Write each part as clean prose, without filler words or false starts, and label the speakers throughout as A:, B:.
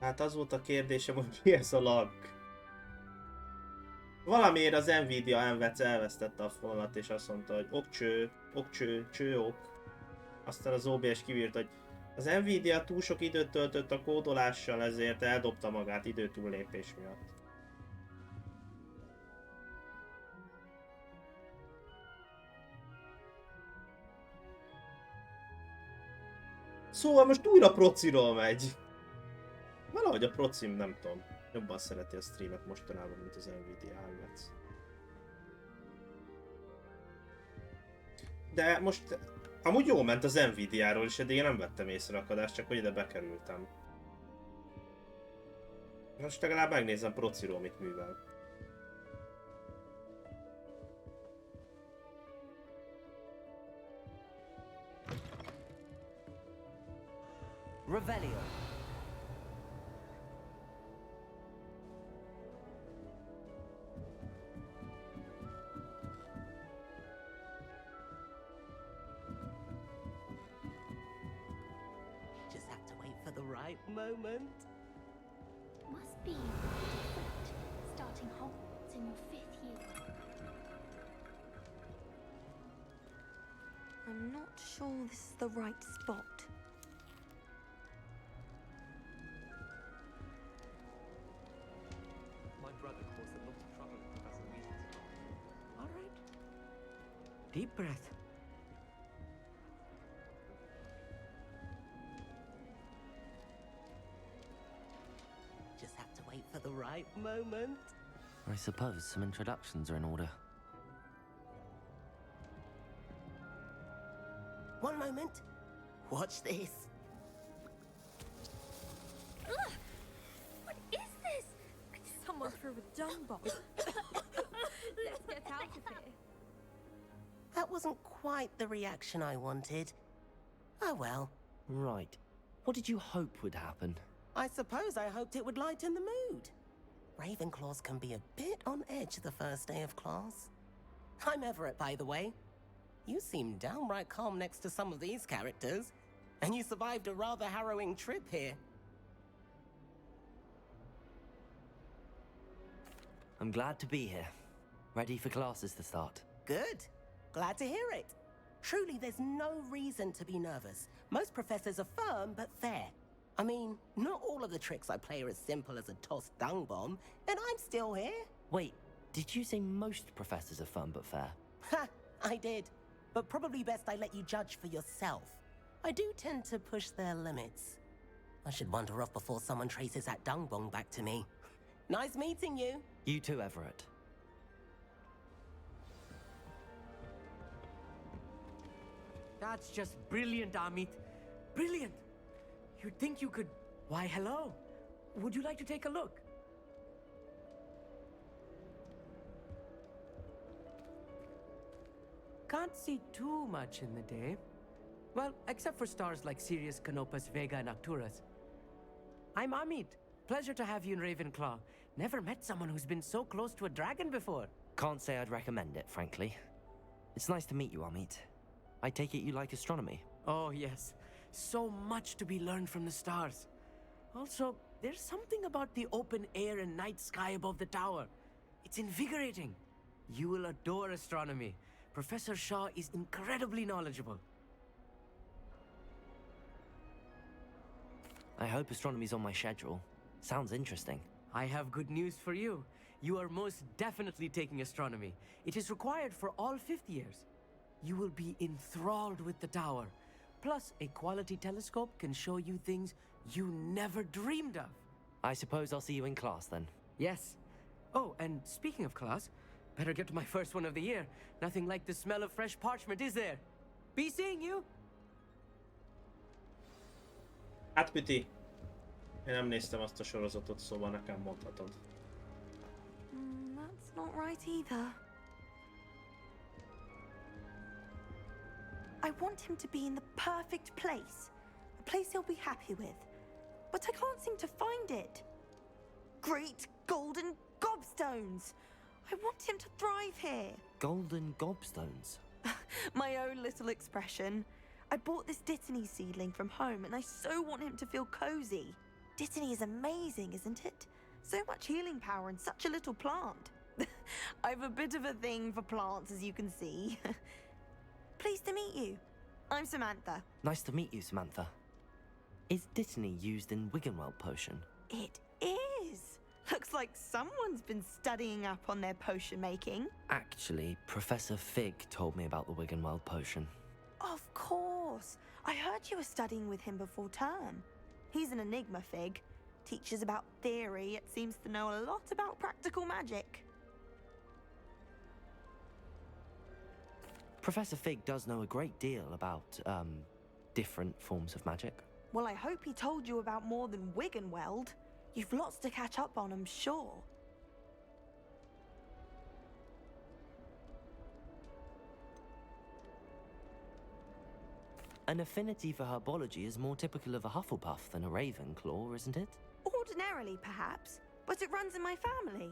A: Hát az volt a kérdésem, hogy mi ez a lag. Valamiért az Nvidia elvesztette a fonalat, és azt mondta, hogy okcső, ok. Aztán az OBS kivírt, hogy az Nvidia túl sok időt töltött a kódolással, ezért eldobta magát időtúllépés miatt. Szóval most újra prociról megy. Valahogy a procim, nem tudom, jobban szereti a streamet mostanában, mint az Nvidia Highlights. De most amúgy jó ment az Nvidia-ról is, eddig én nem vettem észre akadást, csak hogy ide bekerültem. Most legalább megnézem prociról, mit művel.
B: Revelio. Just have to wait for the right moment.
C: Must be different, starting Hogwarts in your 5th year.
D: I'm not sure this is the right spot.
B: My brother caused a lot of trouble at Professor Weasley's class. All right. Deep breath. Just have to wait for the right moment.
E: I suppose some introductions are in order.
B: One moment. Watch this.
C: Ugh! What is this?
D: Someone threw a dung bomb.
C: Let's get out of here.
B: That wasn't quite the reaction I wanted. Oh well.
E: Right. What did you hope would happen?
B: I suppose I hoped it would lighten the mood. Ravenclaws can be a bit on edge the first day of class. I'm Everett, by the way. You seem downright calm next to some of these characters, and you survived a rather harrowing trip here.
E: I'm glad to be here. Ready for classes to start.
B: Good. Glad to hear it. Truly, there's no reason to be nervous. Most professors are firm but fair. I mean, not all of the tricks I play are as simple as a tossed dung bomb, and I'm still here.
E: Wait, did you say most professors are fun but fair?
B: Ha! I did. But probably best I let you judge for yourself. I do tend to push their limits. I should wander off before someone traces that dung bomb back to me. Nice meeting you.
E: You too, Everett.
F: That's just brilliant, Amit. Brilliant! You'd think you could... Why, hello. Would you like to take a look? Can't see too much in the day. Well, except for stars like Sirius, Canopus, Vega, and Arcturus. I'm Amit. Pleasure to have you in Ravenclaw. Never met someone who's been so close to a dragon before.
E: Can't say I'd recommend it, frankly. It's nice to meet you, Amit. I take it you like astronomy.
F: Oh, yes. So much to be learned from the stars. Also, there's something about the open air and night sky above the tower. It's invigorating. You will adore astronomy. Professor Shaw is incredibly knowledgeable.
E: I hope astronomy's on my schedule. Sounds interesting.
F: I have good news for you. You are most definitely taking astronomy. It is required for all 5th years. You will be enthralled with the tower. Plus, a quality telescope can show you things you never dreamed of.
E: I suppose I'll see you in class then.
F: Yes. Oh, and speaking of class, better get to my first one of the year. Nothing like the smell of fresh parchment, is there? Be seeing you!
A: Hát Püti, én nem néztem azt a sorozatot, szóval nekem mondhatod.
D: That's not right either. I want him to be in the perfect place. A place he'll be happy with. But I can't seem to find it. Great golden gobstones! I want him to thrive here.
E: Golden gobstones.
D: My own little expression. I bought this Dittany seedling from home and I so want him to feel cozy. Dittany is amazing, isn't it? So much healing power in such a little plant. I've a bit of a thing for plants, as you can see. Pleased to meet you. I'm Samantha.
E: Nice to meet you, Samantha. Is Dittany used in Wiggenweld potion?
D: It is. Looks like someone's been studying up on their potion making.
E: Actually, Professor Fig told me about the Wiggenweld potion.
D: Of course. I heard you were studying with him before term. He's an enigma, Fig. Teaches about theory, yet seems to know a lot about practical magic.
E: Professor Fig does know a great deal about, different forms of magic.
D: Well, I hope he told you about more than Wiggenweld. You've lots to catch up on, I'm sure.
E: An affinity for herbology is more typical of a Hufflepuff than a Ravenclaw, isn't it?
D: Ordinarily, perhaps, but it runs in my family.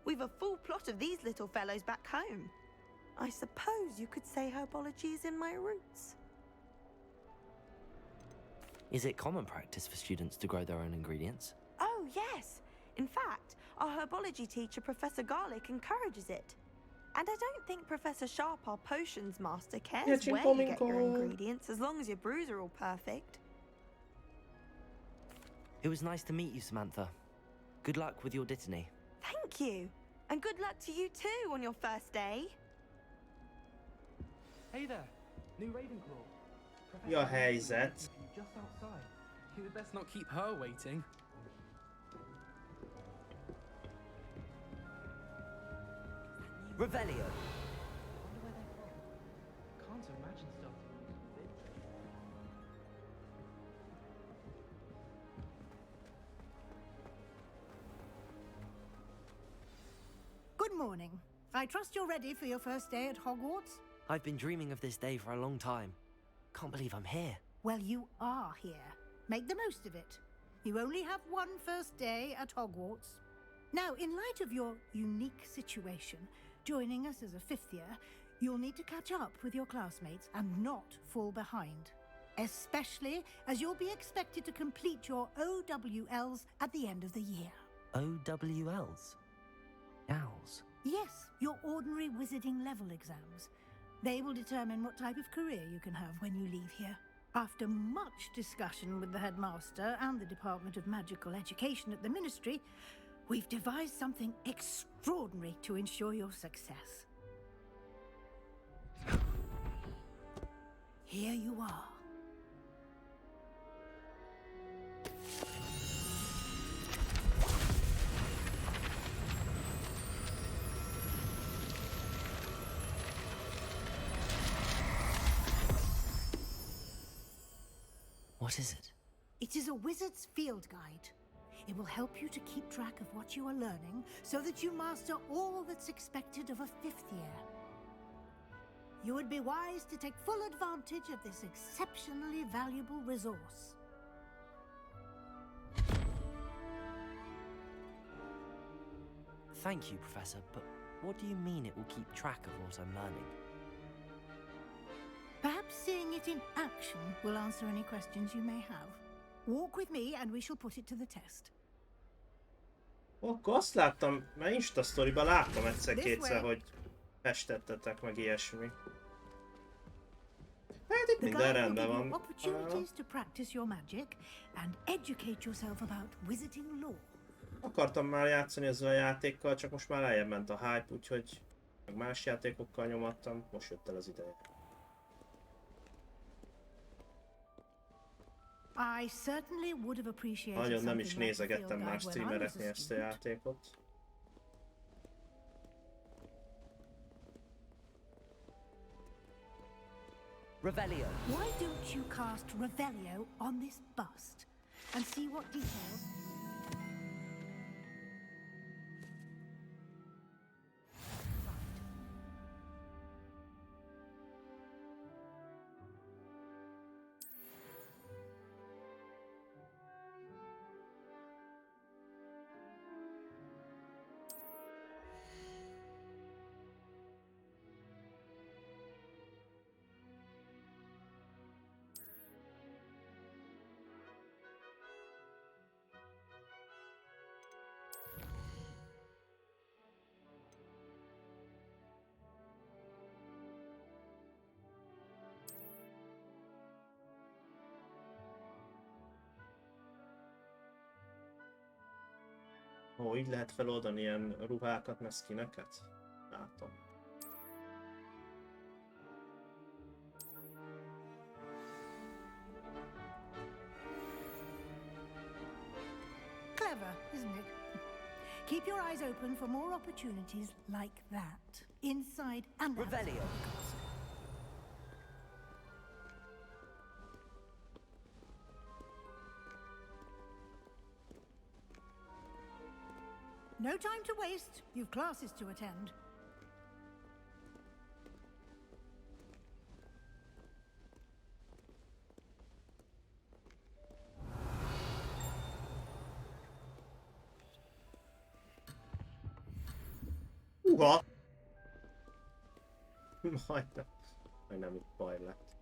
D: We've a full plot of these little fellows back home. I suppose you could say herbology is in my roots.
E: Is it common practice for students to grow their own ingredients?
D: Oh, yes. In fact, our herbology teacher, Professor Garlick, encourages it. And I don't think Professor Sharp, our potions master, cares
A: Yeah,
D: where you get your ingredients, as long as your brews are all perfect.
E: It was nice to meet you, Samantha. Good luck with your Dittany.
D: Thank you. And good luck to you too on your first day.
G: Hey there, new Ravenclaw. Professor
A: Ja,
G: Ravenclaw
A: helyzet.
G: is just outside. You would best not keep her waiting.
E: Revelio.
G: I wonder where they're from. Can't imagine starting a new bit.
H: Good morning. I trust you're ready for your first day at Hogwarts?
E: I've been dreaming of this day for a long time. Can't believe I'm here.
H: Well, you are here. Make the most of it. You only have one first day at Hogwarts. Now, in light of your unique situation, joining us as a fifth year, you'll need to catch up with your classmates and not fall behind. Especially as you'll be expected to complete your OWLs at the end of the year.
E: OWLs? Owls?
H: Yes, your ordinary wizarding level exams. They will determine what type of career you can have when you leave here. After much discussion with the headmaster and the Department of Magical Education at the Ministry, we've devised something extraordinary to ensure your success. Here you are.
E: What is it?
H: It is a wizard's field guide. It will help you to keep track of what you are learning so that you master all that's expected of a fifth year. You would be wise to take full advantage of this exceptionally valuable resource.
E: Thank you, Professor, but what do you mean it will keep track of what I'm learning?
H: Perhaps seeing it in action will answer any questions you may have. Walk with me and we shall put it to the test.
A: Akkor azt láttam, mert Insta sztoriban láttam egyszer-kétszer, hogy festettetek meg ilyesmi. Hát itt
H: The
A: minden
H: guide will
A: rendben
H: give you
A: van.
H: opportunities to practice your magic and educate yourself about wizarding lore.
A: Akartam már játszani ezzel a játékkal, csak most már lejjebb ment a hype, úgyhogy meg más játékokkal nyomattam, most jött el az ideje.
H: I certainly would have appreciated
A: Nagyon nem is
H: something like the
A: nézegettem
H: field
A: más
H: guide when I was a
A: streamereknél ezt a
H: student.
A: játékot.
E: Revelio.
H: Why don't you cast Revelio on this bust and see what details...
A: Ó, így lehet feloldani ilyen ruhákat, meg skineket? Látom.
H: Clever, isn't it? Keep your eyes open for more opportunities like that, inside and outside.
E: Revelio.
H: No time to waste. You've classes to attend.
A: Uha! Majdnem itt baj lett.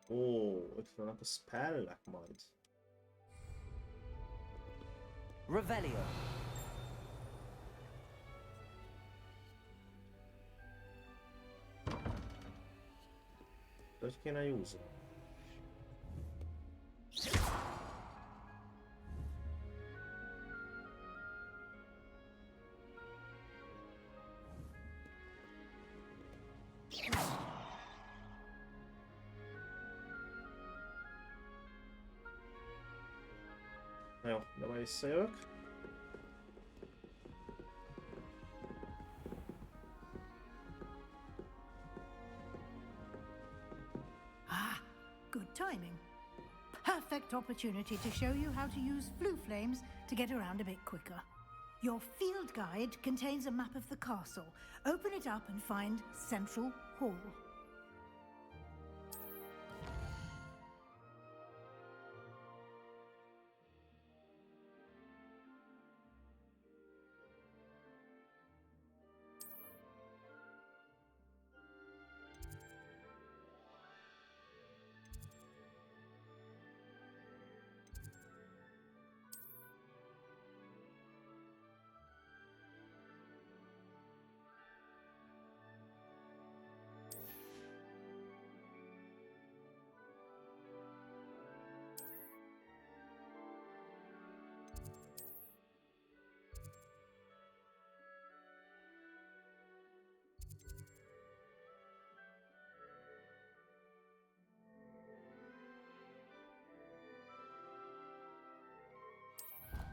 A: Ó, ott vannak a spellek majd.
E: Revelio.
A: Hogy kéne use? Jó, de majd visszajövök.
H: Ah, good timing. Perfect opportunity to show you how to use flue flames to get around a bit quicker. Your field guide contains a map of the castle. Open it up and find Central Hall.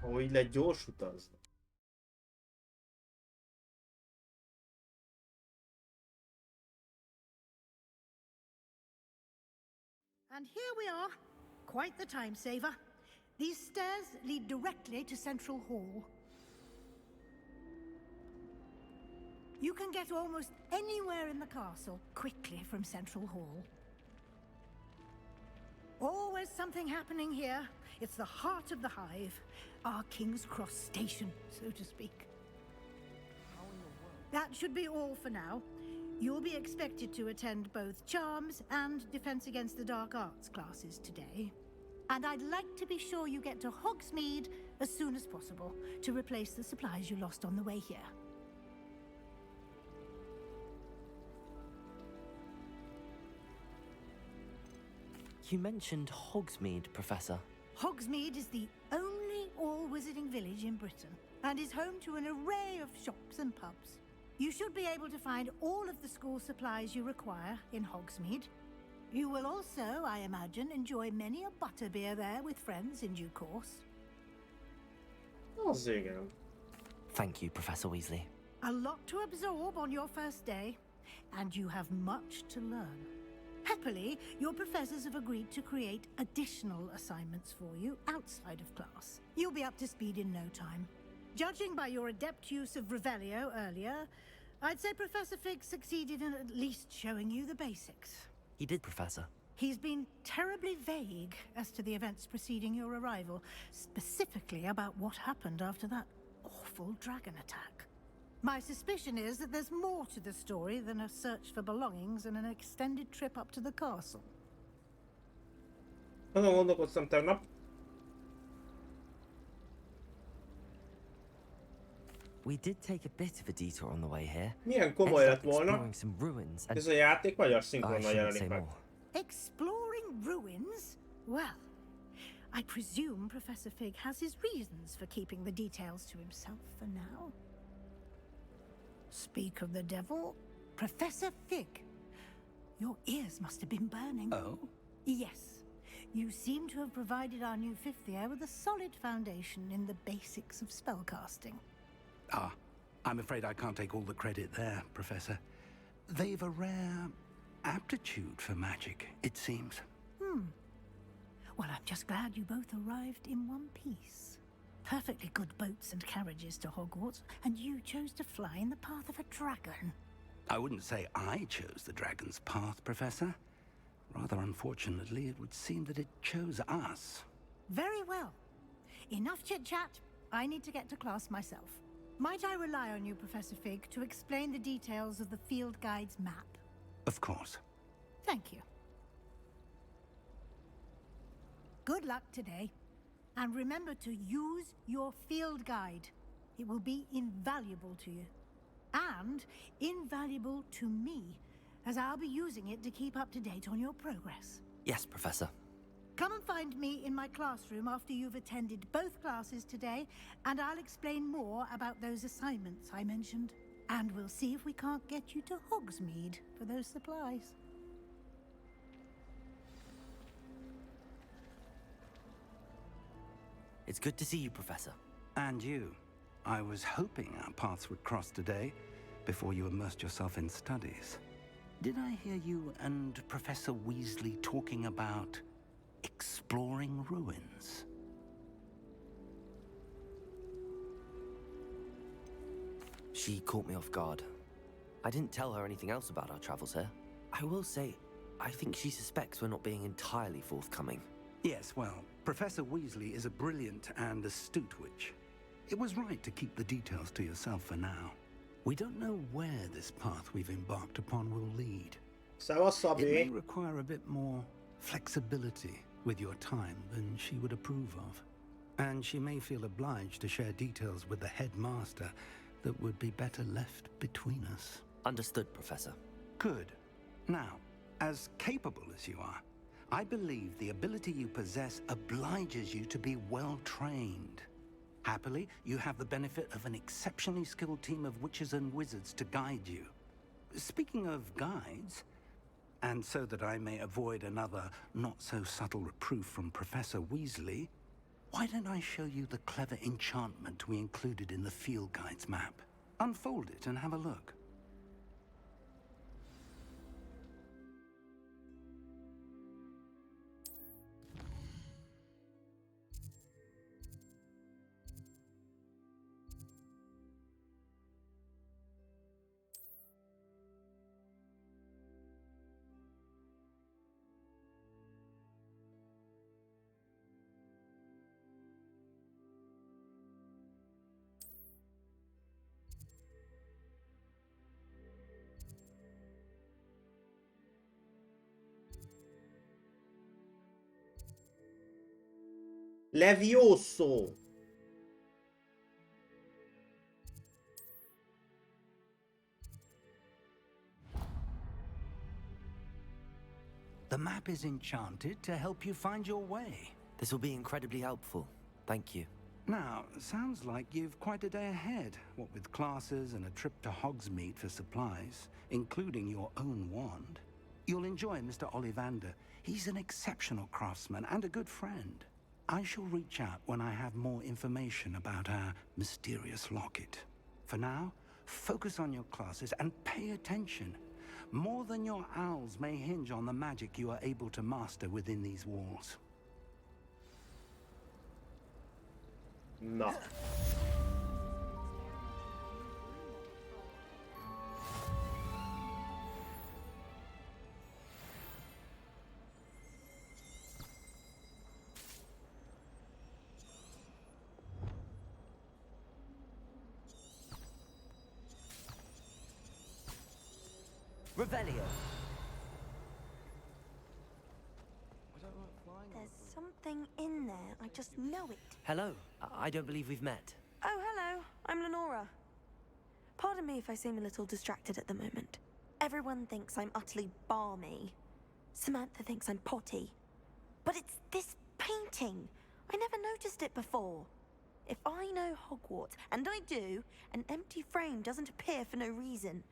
A: Ó, így lehet gyors utazni.
H: And here we are. Quite the time saver. These stairs lead directly to Central Hall. You can get almost anywhere in the castle quickly from Central Hall. Always something happening here. It's the heart of the hive, our King's Cross station, so to speak. That should be all for now. You'll be expected to attend both Charms and Defense Against the Dark Arts classes today. And I'd like to be sure you get to Hogsmeade as soon as possible to replace the supplies you lost on the way here.
E: You mentioned Hogsmeade, Professor.
H: Hogsmeade is the only all-wizarding village in Britain and is home to an array of shops and pubs. You should be able to find all of the school supplies you require in Hogsmeade. You will also, I imagine, enjoy many a butterbeer there with friends in due course.
A: Az igen.
E: Thank you, Professor Weasley.
H: A lot to absorb on your first day, and you have much to learn. Happily, your professors have agreed to create additional assignments for you outside of class. You'll be up to speed in no time. Judging by your adept use of Revelio earlier, I'd say Professor Fig succeeded in at least showing you the basics.
E: He did, Professor.
H: He's been terribly vague as to the events preceding your arrival, specifically about what happened after that awful dragon attack. My suspicion is that there's more to the story than a search for belongings and an extended trip up to the castle.
A: Azon gondolkoztam tegnap,
E: We did take a bit of a detour on the way here.
A: Milyen komoly
E: Ended
A: lett
E: up
A: volna.
E: exploring some ruins and
A: Ez a játék magyar
E: I
A: szinkronnal
E: shouldn't
A: jelenik
E: say
A: meg.
E: more.
H: Exploring ruins? Well, I presume Professor Fig has his reasons for keeping the details to himself for now. Speak of the devil, Professor Fig. Your ears must have been burning.
I: Oh?
H: Yes. You seem to have provided our new fifth year with a solid foundation in the basics of spellcasting.
I: Ah, I'm afraid I can't take all the credit there, Professor. They've a rare aptitude for magic, it seems.
H: Well, I'm just glad you both arrived in one piece. Perfectly good boats and carriages to Hogwarts, and you chose to fly in the path of a dragon.
I: I wouldn't say I chose the dragon's path, Professor. Rather unfortunately, it would seem that it chose us.
H: Very well. Enough chit-chat. I need to get to class myself. Might I rely on you, Professor Fig, to explain the details of the field guide's map?
I: Of course.
H: Thank you. Good luck today. And remember to use your field guide. It will be invaluable to you. And invaluable to me, as I'll be using it to keep up to date on your progress.
E: Yes, Professor.
H: Come and find me in my classroom after you've attended both classes today, and I'll explain more about those assignments I mentioned. And we'll see if we can't get you to Hogsmeade for those supplies.
E: It's good to see you, Professor.
I: And you. I was hoping our paths would cross today, before you immersed yourself in studies. Did I hear you and Professor Weasley talking about exploring ruins?
E: She caught me off guard. I didn't tell her anything else about our travels here. I will say, I think she suspects we're not being entirely forthcoming.
I: Yes, well, Professor Weasley is a brilliant and astute witch. It was right to keep the details to yourself for now. We don't know where this path we've embarked upon will lead.
A: Szevasz,
I: It may
A: Szabi.
I: require a bit more flexibility with your time than she would approve of. And she may feel obliged to share details with the headmaster that would be better left between us.
E: Understood, Professor.
I: Good. Now, as capable as you are, I believe the ability you possess obliges you to be well trained. Happily, you have the benefit of an exceptionally skilled team of witches and wizards to guide you. Speaking of guides, and so that I may avoid another not-so-subtle reproof from Professor Weasley, why don't I show you the clever enchantment we included in the field guide's map? Unfold it and have a look.
A: Levioso!
I: The map is enchanted to help you find your way.
E: This will be incredibly helpful. Thank you.
I: Now, sounds like you've quite a day ahead, what with classes and a trip to Hogsmeade for supplies, including your own wand. You'll enjoy Mr. Ollivander. He's an exceptional craftsman and a good friend. I shall reach out when I have more information about our mysterious locket. For now, focus on your classes and pay attention. More than your owls may hinge on the magic you are able to master within these walls.
A: Na.
E: Revelio.
D: There's something in there. I just know it.
E: Hello. I don't believe we've met.
D: Oh, hello. I'm Lenora. Pardon me if I seem a little distracted at the moment. Everyone thinks I'm utterly balmy. Samantha thinks I'm potty. But it's this painting. I never noticed it before. If I know Hogwarts, and I do, an empty frame doesn't appear for no reason.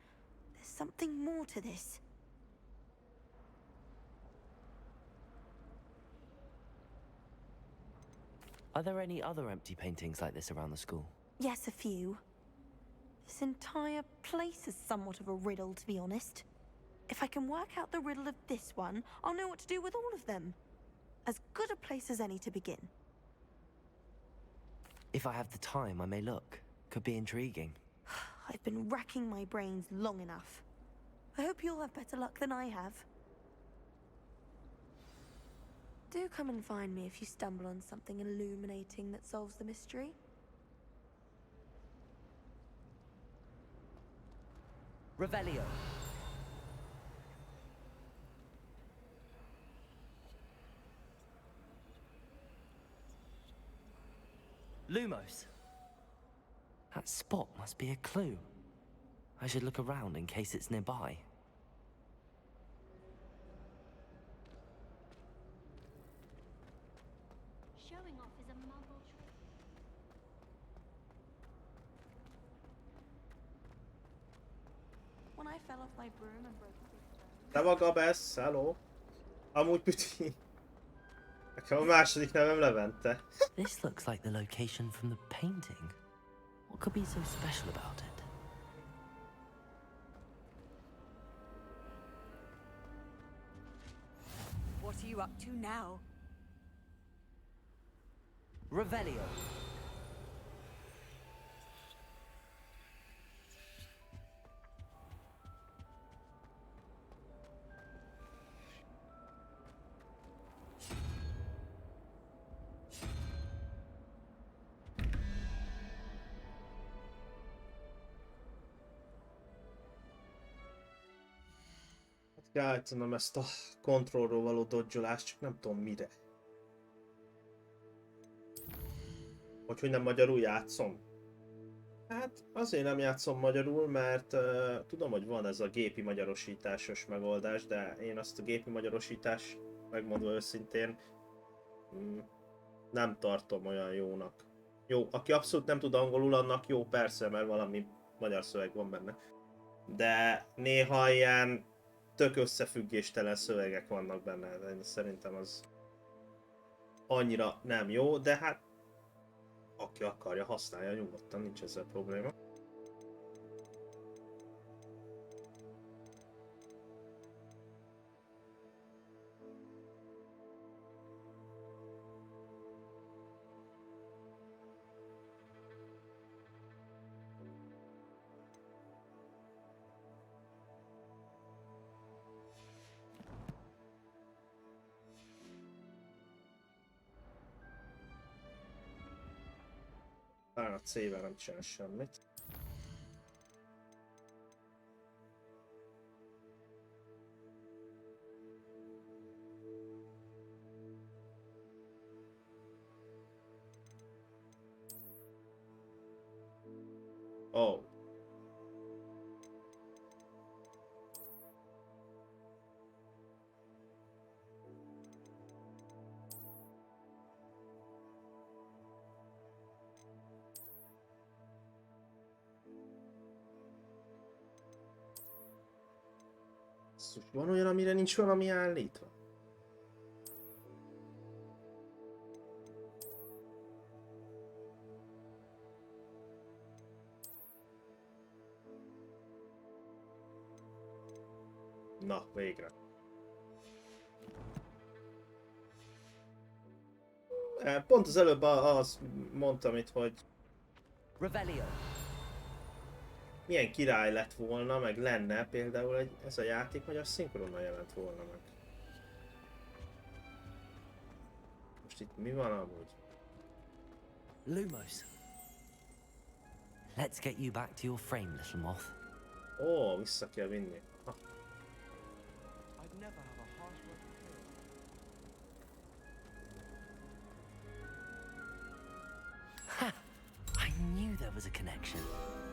D: There's something more to this.
E: Are there any other empty paintings like this around the school?
D: Yes, a few. This entire place is somewhat of a riddle, to be honest. If I can work out the riddle of this one, I'll know what to do with all of them. As good a place as any to begin.
E: If I have the time, I may look. Could be intriguing.
D: I've been racking my brains long enough. I hope you'll have better luck than I have. Do come and find me if you stumble on something illuminating that solves the mystery.
E: Revelio. Lumos. That spot must be a clue. I should look around in case it's nearby.
C: Showing off is a muggle trick.
D: When I fell off my broom and broke a big stone.
A: Te maga Bess, hello. Amúgy Püti. Nekem a második nevem Levente.
E: This looks like the location from the painting. What could be so special about it?
J: What are you up to now?
E: Revelio.
A: Kiállítanom ezt a kontrollról való dodge-olást, csak nem tudom mire. Hogy nem magyarul játszom? Hát azért nem játszom magyarul, mert tudom, hogy van ez a gépi magyarosításos megoldás, de én azt a gépi magyarosítást, megmondva őszintén, nem tartom olyan jónak. Jó, aki abszolút nem tud angolul, annak jó persze, mert valami magyar szöveg van benne. De néha ilyen tök összefüggéstelen szövegek vannak benne, de szerintem az annyira nem jó, de hát aki akarja, használja nyugodtan, nincs ezzel probléma. Talán a C-vel nem csinál semmit. Oh. Van olyan, amire nincs valami állítva? Na, végre. Pont az előbb azt mondtam itt, hogy
E: Revelio.
A: milyen király lett volna, meg lenne például ez a játék, hogy a szinkronnal jelent volna meg. Most itt mi van amúgy?
E: Lumos. Let's get you back to your frame, little moth.
A: Ó, vissza kell vinni. Ha.
G: I'd never have a harsh word to say.
E: Ha! I knew there was a connection.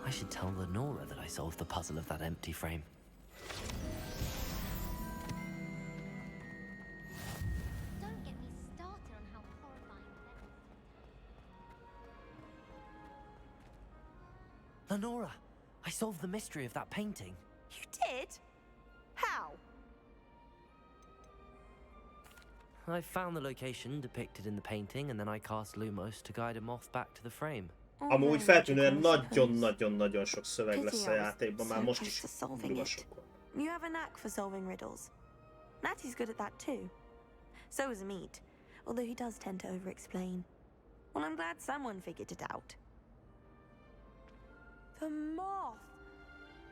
E: I should tell Lenora that I solved the puzzle of that empty frame.
C: Don't get me started on how horrifying the
E: Lenora, I solved the mystery of that painting.
D: You did? How?
E: I found the location depicted in the painting, and then I cast Lumos to guide a moth back to the frame.
A: Amúgy feltűnően nagyon-nagyon-nagyon sok szöveg lesz a játékban, már most is durva sok van.
D: You have a knack for solving riddles. Natty's good at that too. So is Amit, although he does tend to over-explain. Well, I'm glad someone figured it out. The moth!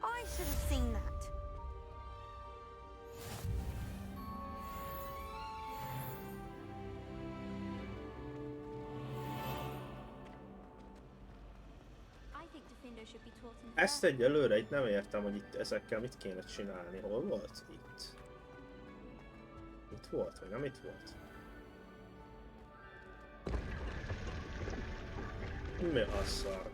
D: I should have seen that.
C: I think Defendo should be taught in
A: Ezt egyelőre itt nem értem, hogy itt ezekkel mit kéne csinálni. Hol volt? Itt. Itt volt, vagy nem itt volt? Mi a szar?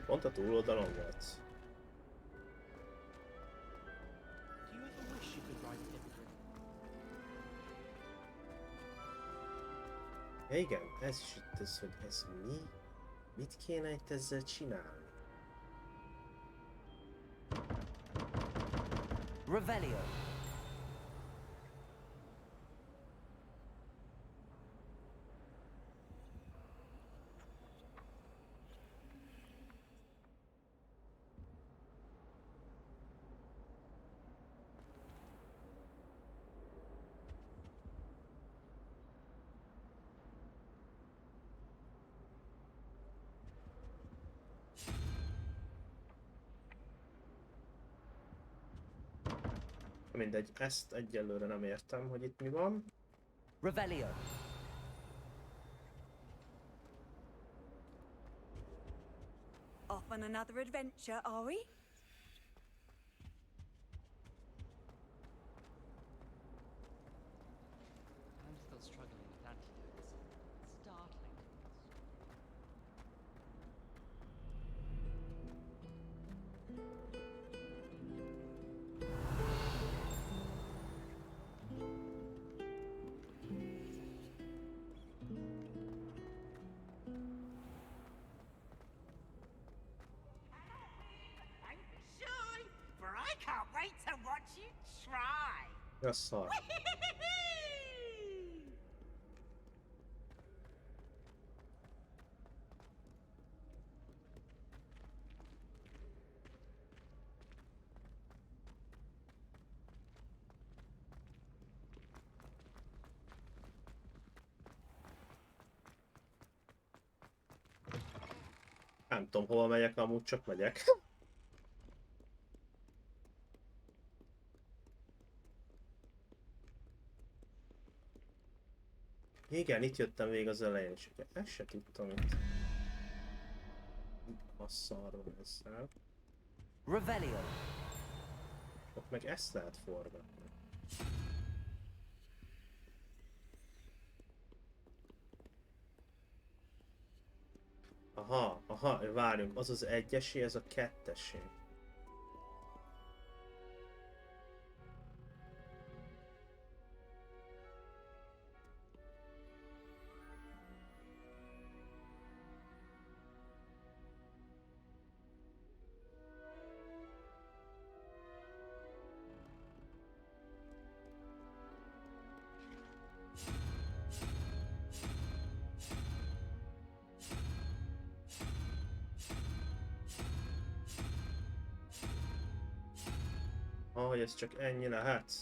A: Pont a túloldalon volt.
G: Do you ever wish you could ride Hippogriff?
A: Ja igen, ez is itt az, hogy ez mi? Mit kéne itt ezzel csinálni?
E: Revelio.
A: Mindegy, ezt egyelőre nem értem, hogy itt mi van.
E: Revelio.
J: Off on another adventure, are we?
G: I'm still struggling with antidotes. Startling.
A: Ja szar. Nem tudom, hova megyek, amúgy csak megyek. Igen, itt jöttem végig az elején, és ezt se tudtam itt. A szarról ezzel.
E: Revelio.
A: Ott meg ezt lehet forgatni. Aha, aha, várjunk, az az egyesé, ez a kettesé. Hogy ez csak ennyi lehet?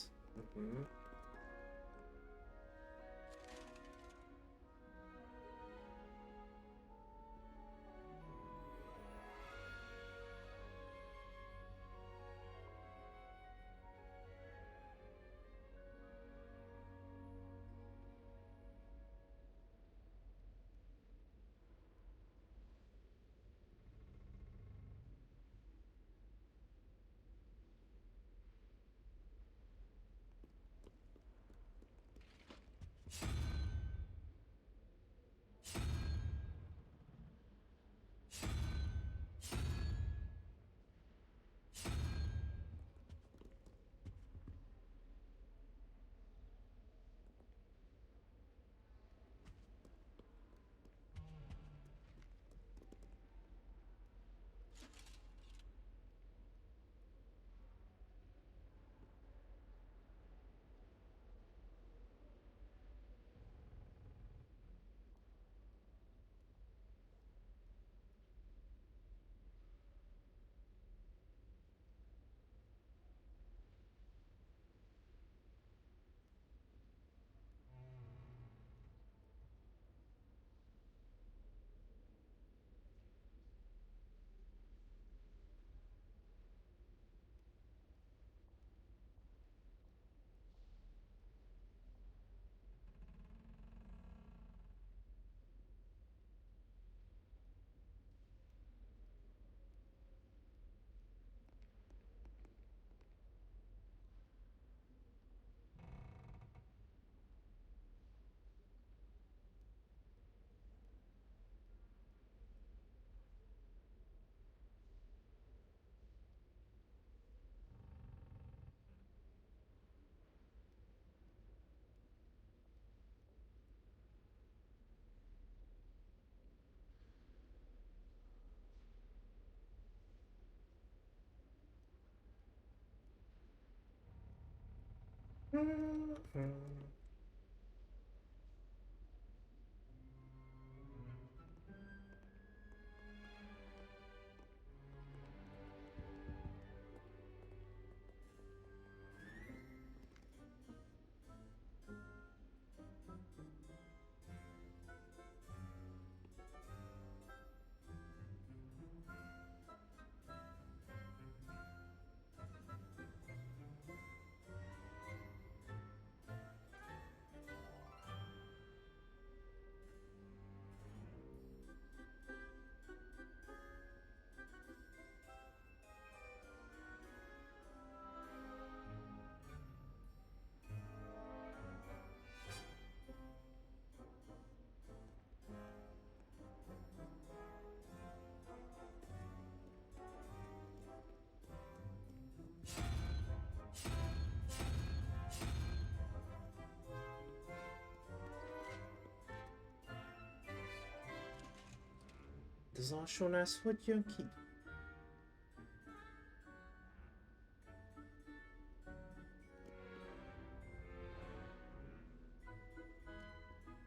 A: Ez alsónász hogy jön ki?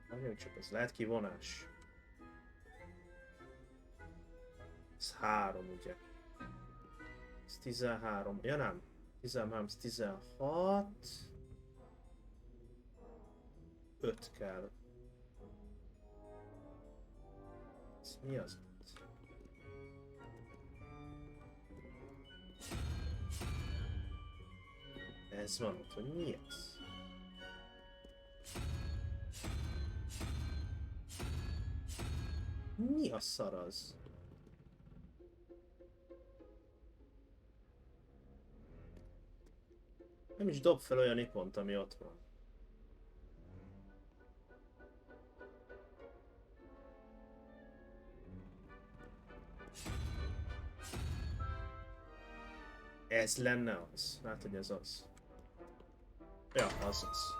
A: Nagyon csak ez lehet kivonás. Ez 3 ugye. Ez 13. Ja nem. 13, ez 16. 5 kell. Ez mi az? Ez van ott, hogy mi ez? Mi a szar az? Nem is dob fel olyan ikont, ami ott van. Ez lenne az. Látod, hogy ez az. Ja, az az.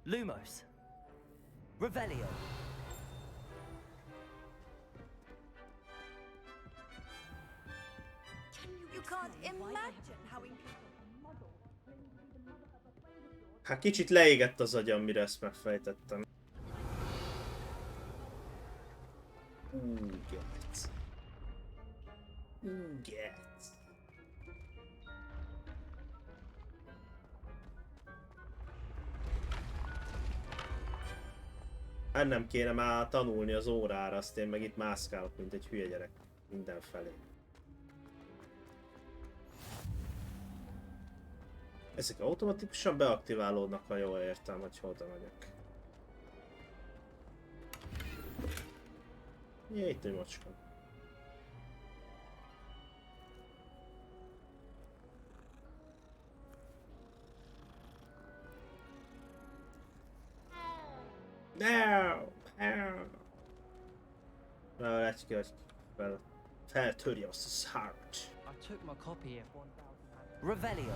E: Lumos. Revelio.
J: You can't imagine how
A: Hát kicsit leégett az agyam, mire ezt megfejtettem. Get. Get. Nem kéne már tanulni az órára, azt én meg itt mászkálok, mint egy hülye gyerek mindenfelé. Ezek automatikusan beaktiválódnak, ha jól értem, hogy oda megyek. Jé, itt egy macska. No! No, lecske, hogy feltörje azt a szárt.
G: I took my copy if 1000.
E: Revelio.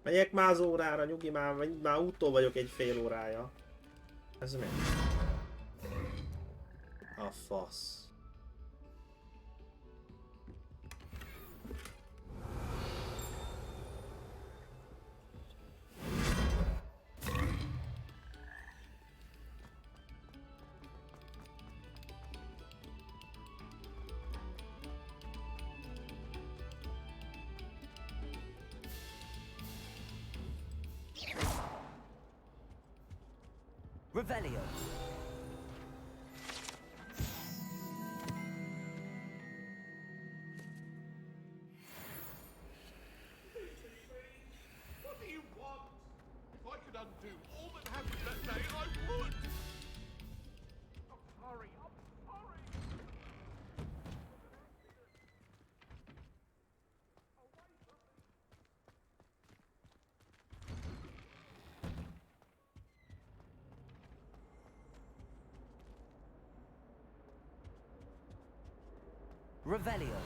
A: Megyek már az órára, nyugi már úttól vagyok egy fél órája. Ez mi? A fasz.
E: Revelio.
K: What do you want? If I could undo all that happened that day, I would! Oh, hurry up, hurry!
E: Revelio.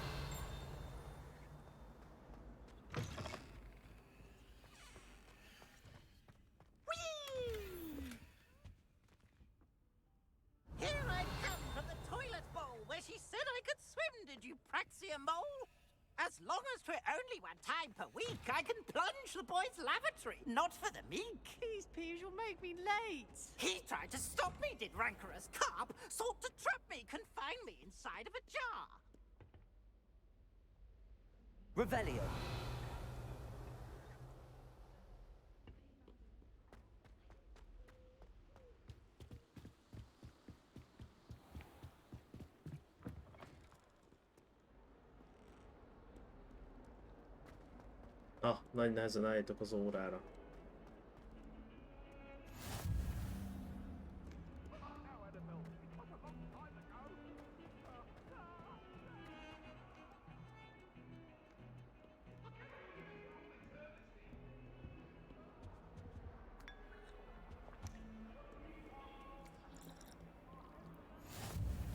L: He said I could swim, did you, Praxia Mole? As long as 'twere only 1 time per week, I can plunge the boy's lavatory, not for the meek.
G: These peas will make me late.
L: He tried to stop me, did rancorous carp, sought to trap me, confine me inside of a jar.
E: Revelio.
A: Ah, nagy nehezen állítok az órára.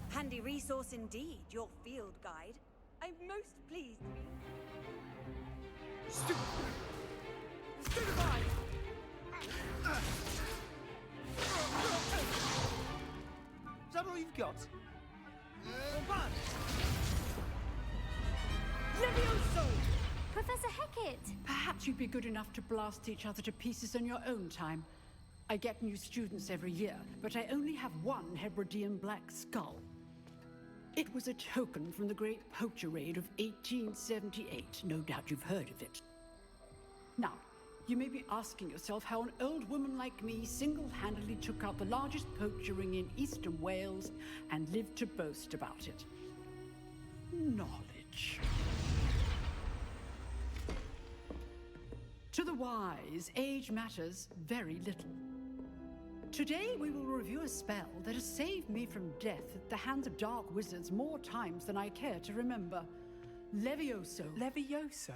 J: Handy resource indeed, your field guide. I'm most pleased to be...
F: Stupefy! Is that all you've got? Bombard! Levioso!
C: Professor Hecat!
M: Perhaps you'd be good enough to blast each other to pieces in your own time. I get new students every year, but I only have one Hebridean black skull. It was a token from the Great Poacher Raid of 1878. No doubt you've heard of it. Now, you may be asking yourself how an old woman like me single-handedly took out the largest poacher ring in eastern Wales and lived to boast about it. Knowledge. To the wise, age matters very little. Today we will review a spell that has saved me from death at the hands of dark wizards more times than I care to remember. Levioso.
N: Levioso?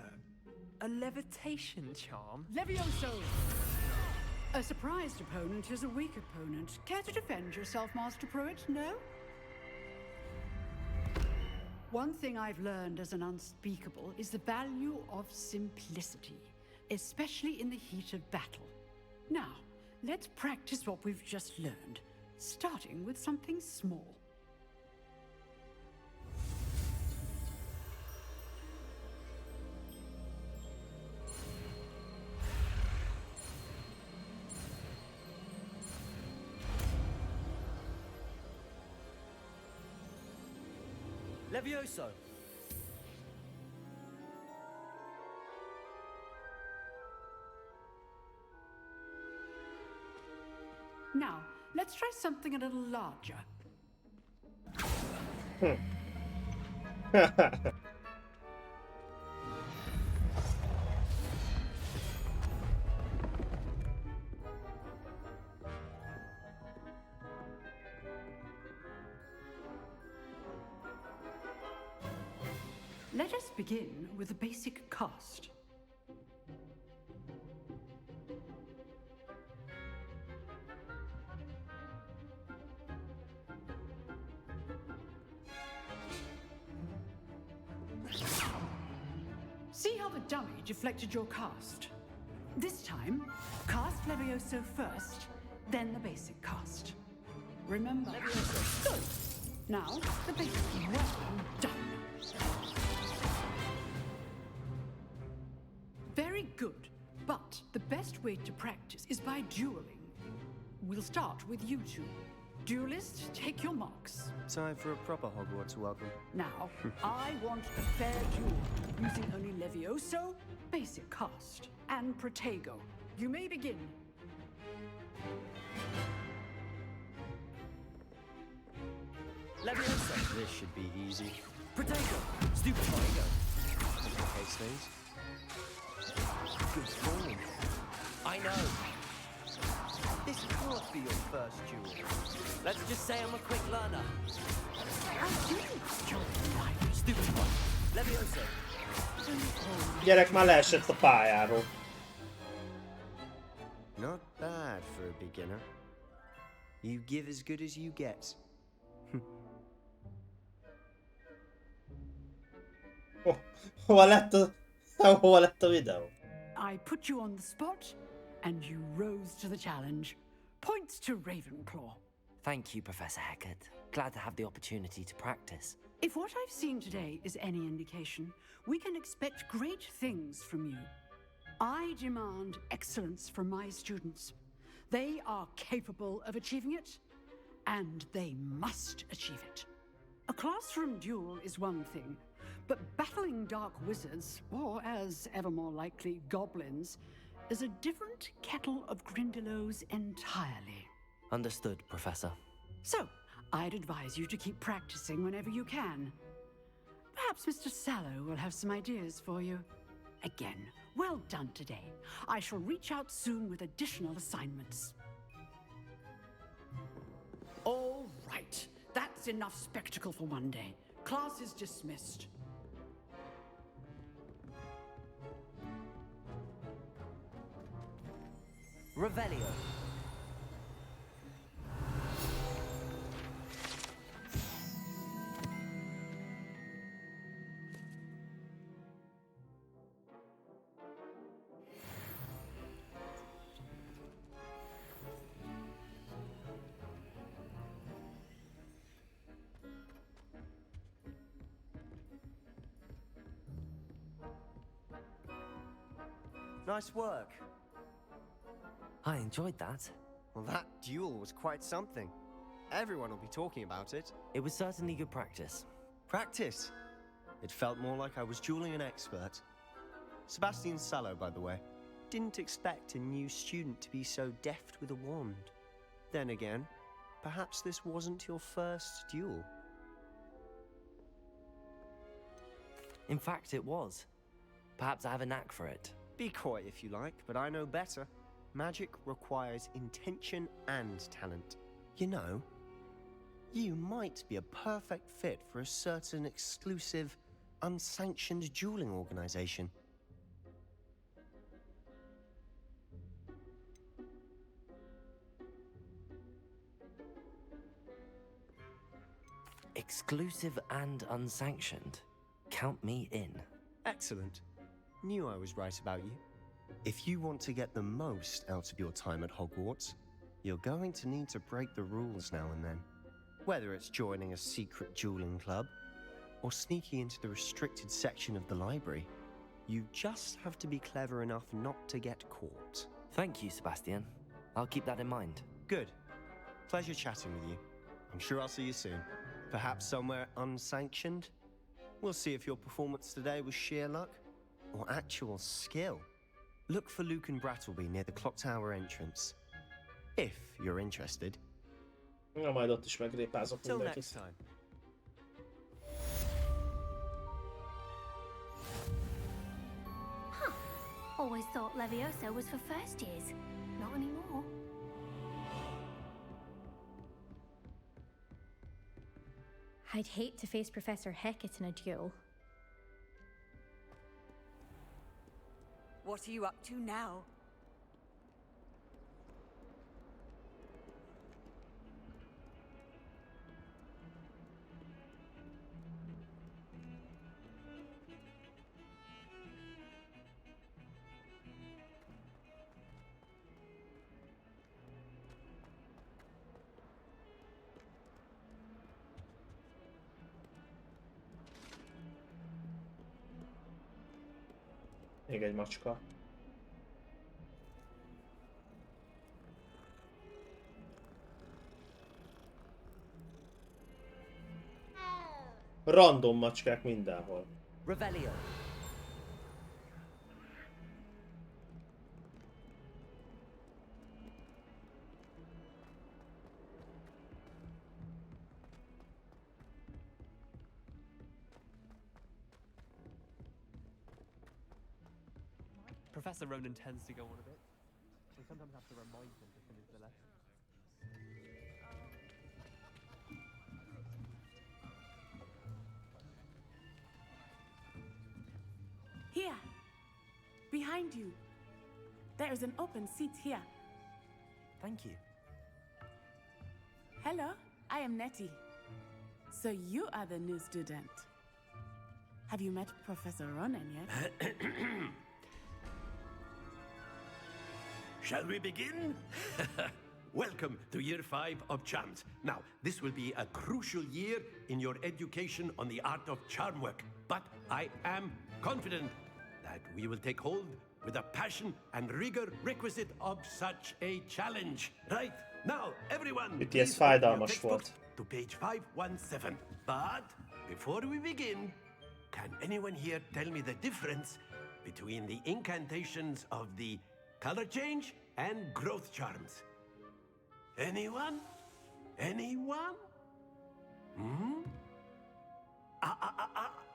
N: A levitation charm?
M: Levioso! A surprised opponent is a weak opponent. Care to defend yourself, Master Pruitt? No? One thing I've learned as an unspeakable is the value of simplicity, especially in the heat of battle. Now, let's practice what we've just learned, starting with something small.
E: Levioso.
M: Now, let's try something a little larger. Let us begin with a basic cast. See how the dummy deflected your cast? This time, cast Levioso first, then the basic cast. Remember, Levioso. Good. Now, the basic. Well done. Very good, but the best way to practice is by dueling. We'll start with you two. Duelists, take your marks.
N: Time for a proper Hogwarts welcome.
M: Now, I want a fair duel, using only Levioso, basic cast, and Protego. You may begin.
E: Levioso.
N: This should be easy.
E: Protego. Stupid Protego.
N: Complicates things.
E: Good form. I know. This can't be your first duel. Let's just say I'm a quick learner. Stupid one. Levioso.
A: Gyerek már leesett a pályáról.
N: Not bad for a beginner. You give as good as you get.
A: Hol lett a videó?
M: I put you on the spot, and you rose to the challenge. Points to Ravenclaw.
E: Thank you, Professor Hecat. Glad to have the opportunity to practice.
M: If what I've seen today is any indication, we can expect great things from you. I demand excellence from my students. They are capable of achieving it, and they must achieve it. A classroom duel is one thing, but battling dark wizards, or as ever more likely, goblins, is a different kettle of Grindylows entirely.
E: Understood, Professor.
M: So, I'd advise you to keep practicing whenever you can. Perhaps Mr. Sallow will have some ideas for you. Again, well done today. I shall reach out soon with additional assignments. All right. That's enough spectacle for one day. Class is dismissed.
E: Revelio.
N: Nice work.
E: I enjoyed that.
N: Well, that duel was quite something. Everyone will be talking about it.
E: It was certainly good practice.
N: Practice? It felt more like I was dueling an expert. Sebastian Sallow, by the way. Didn't expect a new student to be so deft with a wand. Then again, perhaps this wasn't your first duel.
E: In fact, it was. Perhaps I have a knack for it.
N: Be coy if you like, but I know better. Magic requires intention and talent. You know, you might be a perfect fit for a certain exclusive, unsanctioned dueling organization.
E: Exclusive and unsanctioned. Count me in.
N: Excellent. Knew I was right about you. If you want to get the most out of your time at Hogwarts, you're going to need to break the rules now and then. Whether it's joining a secret dueling club, or sneaking into the restricted section of the library, you just have to be clever enough not to get caught.
E: Thank you, Sebastian. I'll keep that in mind.
N: Good. Pleasure chatting with you. I'm sure I'll see you soon. Perhaps somewhere unsanctioned? We'll see if your performance today was sheer luck or actual skill. Look for Luke and Brattleby near the Clock Tower entrance. If you're interested.
A: Na, majd ott is megrépázok
N: Till
A: mindenkit.
N: next time.
C: Huh. Always thought Levioso was for first years. Not anymore.
O: I'd hate to face Professor Hecat in a duel.
J: What are you up to now?
A: Még egy macska. Random macskák mindenhol.
E: Revelio.
P: Professor Ronan tends to go on a bit. We sometimes have to remind him to finish the lesson.
Q: Here, behind you. There is an open seat here.
E: Thank you.
Q: Hello, I am Nettie. So you are the new student. Have you met Professor Ronan yet?
R: Shall we begin? welcome to year 5 of charms. Now, this will be a crucial year in your education on the art of charm work, but I am confident that we will take hold with the passion and rigor requisite of such a challenge. Right? Now, everyone,
A: Itt
R: please
A: ez
R: open your
A: fájdalmas
R: textbooks
A: volt.
R: to page 517. But before we begin, can anyone here tell me the difference between the incantations of the color change and growth charms? Anyone? Anyone? Hmm?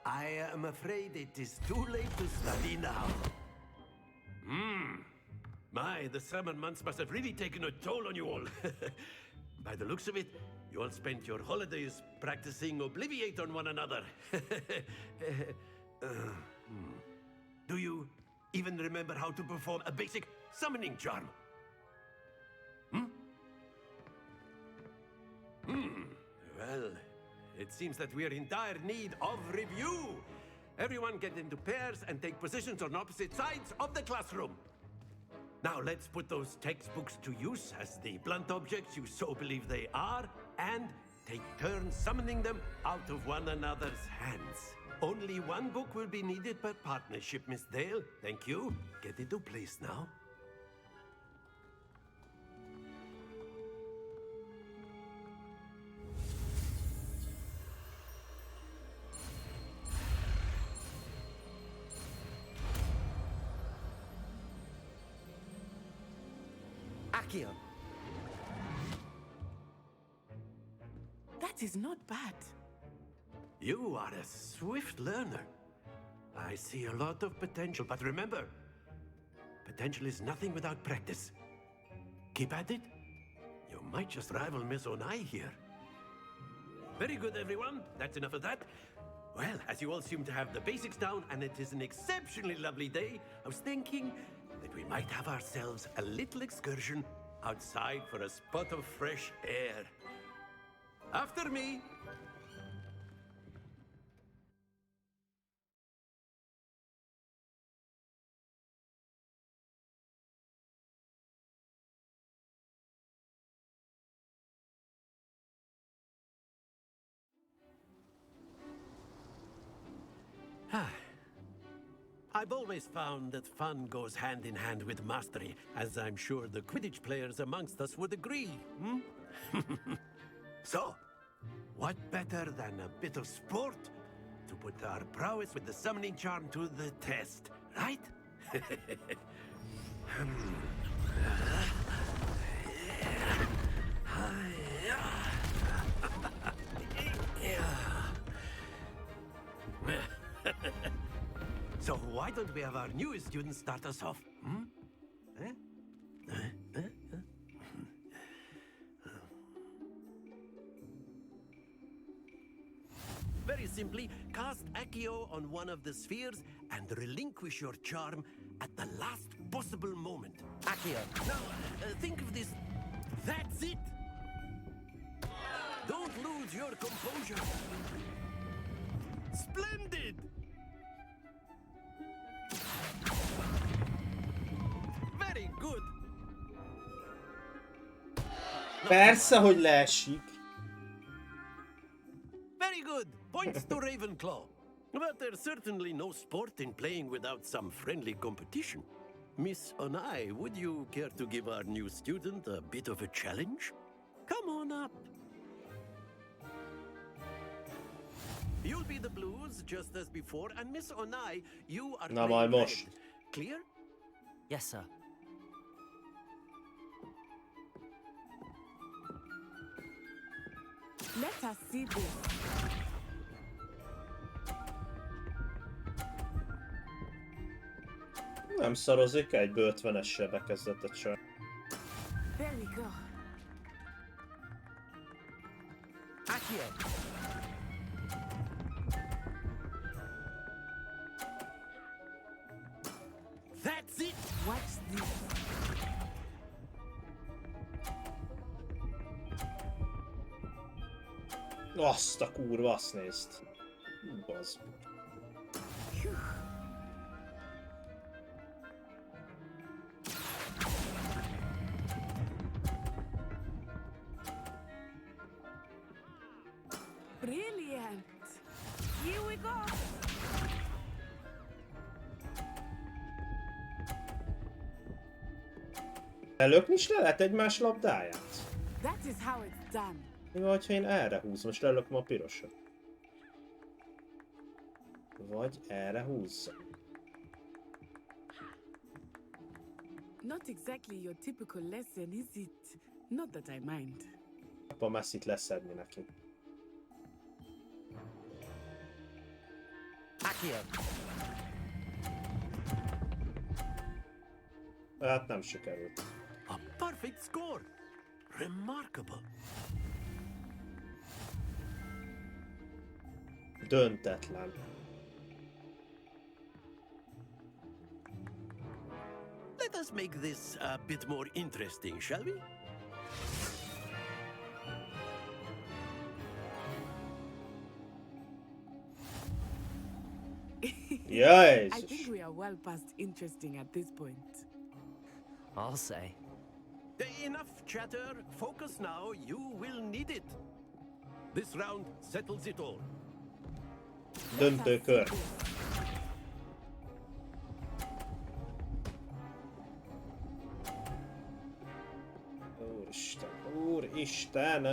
R: I am afraid it is too late to study now. My, the summer months must have really taken a toll on you all. By the looks of it, you all spent your holidays practicing Obliviate on one another. Do you even remember how to perform a basic summoning charm? Well, it seems that we are in dire need of review. Everyone get into pairs and take positions on opposite sides of the classroom. Now let's put those textbooks to use as the blunt objects you so believe they are, and take turns summoning them out of one another's hands. Only one book will be needed per partnership, Miss Dale. Thank you. Get into place now.
F: Accio.
Q: That is not bad.
R: You are a swift learner. I see a lot of potential, but remember, potential is nothing without practice. Keep at it. You might just rival Miss Onai here. Very good, everyone. That's enough of that. Well, as you all seem to have the basics down, and it is an exceptionally lovely day, I was thinking that we might have ourselves a little excursion outside for a spot of fresh air. After me. I've always found that fun goes hand in hand with mastery, as I'm sure the Quidditch players amongst us would agree, So, what better than a bit of sport to put our prowess with the summoning charm to the test, right? So why don't we have our newest student start us off? Very simply, cast Accio on one of the spheres and relinquish your charm at the last possible moment.
F: Accio.
R: Now, think of this. That's it! Don't lose your composure. Splendid! Very good.
A: Persze, hogy leesik.
R: Very good. Points to Ravenclaw. But there's certainly no sport in playing without some friendly competition. Miss Onai, would you care to give our new student a bit of a challenge? Come on up. You'll be the blues just as before, and Miss Onai, you are
A: Na
R: playing
A: majd most.
R: red. Clear?
E: Yes, sir.
Q: Let us see this.
A: Nem szarozik, egyből 50-essel bekezdett a csaj.
Q: There we go.
F: Accio.
R: That's it!
Q: Watch this.
A: Azt a kurva, azt nézd. Bazd.
Q: Brilliant! Here we go!
A: Lelökni is le lehet egymás labdáját?
Q: That is how it's done.
A: Mi van, ha én erre húzom, és lelököm a pirosat? Vagy erre húzzam.
Q: Not exactly your typical lesson, is it? Not that I mind.
A: Apa messzit leszedni neki. Hát nem sikerült.
R: A perfect score! Remarkable!
A: Döntetlen.
R: Let us make this a bit more interesting, shall we?
A: Yes.
Q: I think we are well past interesting at this point.
E: I'll say.
R: Enough chatter. Focus now. You will need it. This round settles it all.
A: Döntőkör. Úristen, úristen!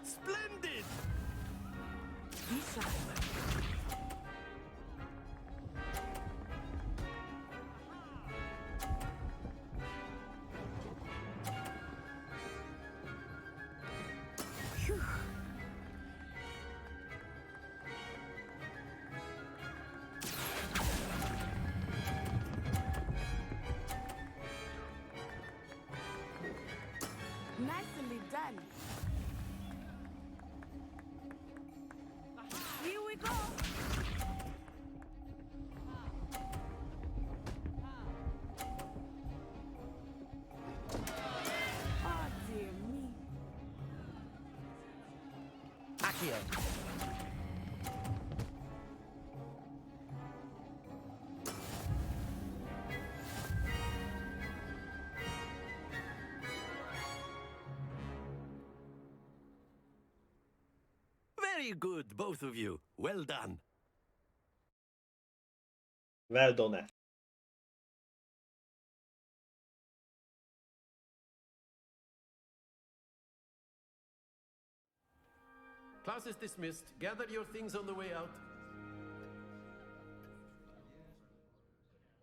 R: Splendid!
Q: Nicely done. Here we go. Oh dear me.
E: Accio.
R: Very good, both of you. Well done.
A: Well done.
R: Class is dismissed. Gather your things on the way out.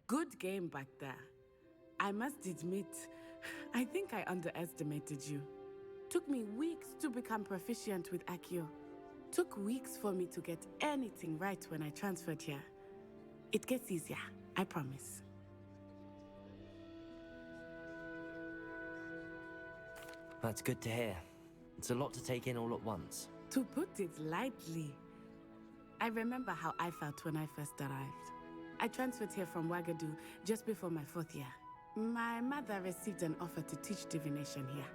Q: Good game back there. I must admit, I think I underestimated you. Took me weeks to become proficient with Accio. Took weeks for me to get anything right when I transferred here. It gets easier, I promise.
E: That's good to hear. It's a lot to take in all at once.
Q: To put it lightly, I remember how I felt when I first arrived. I transferred here from Wagadu just before my 4th year. My mother received an offer to teach divination here.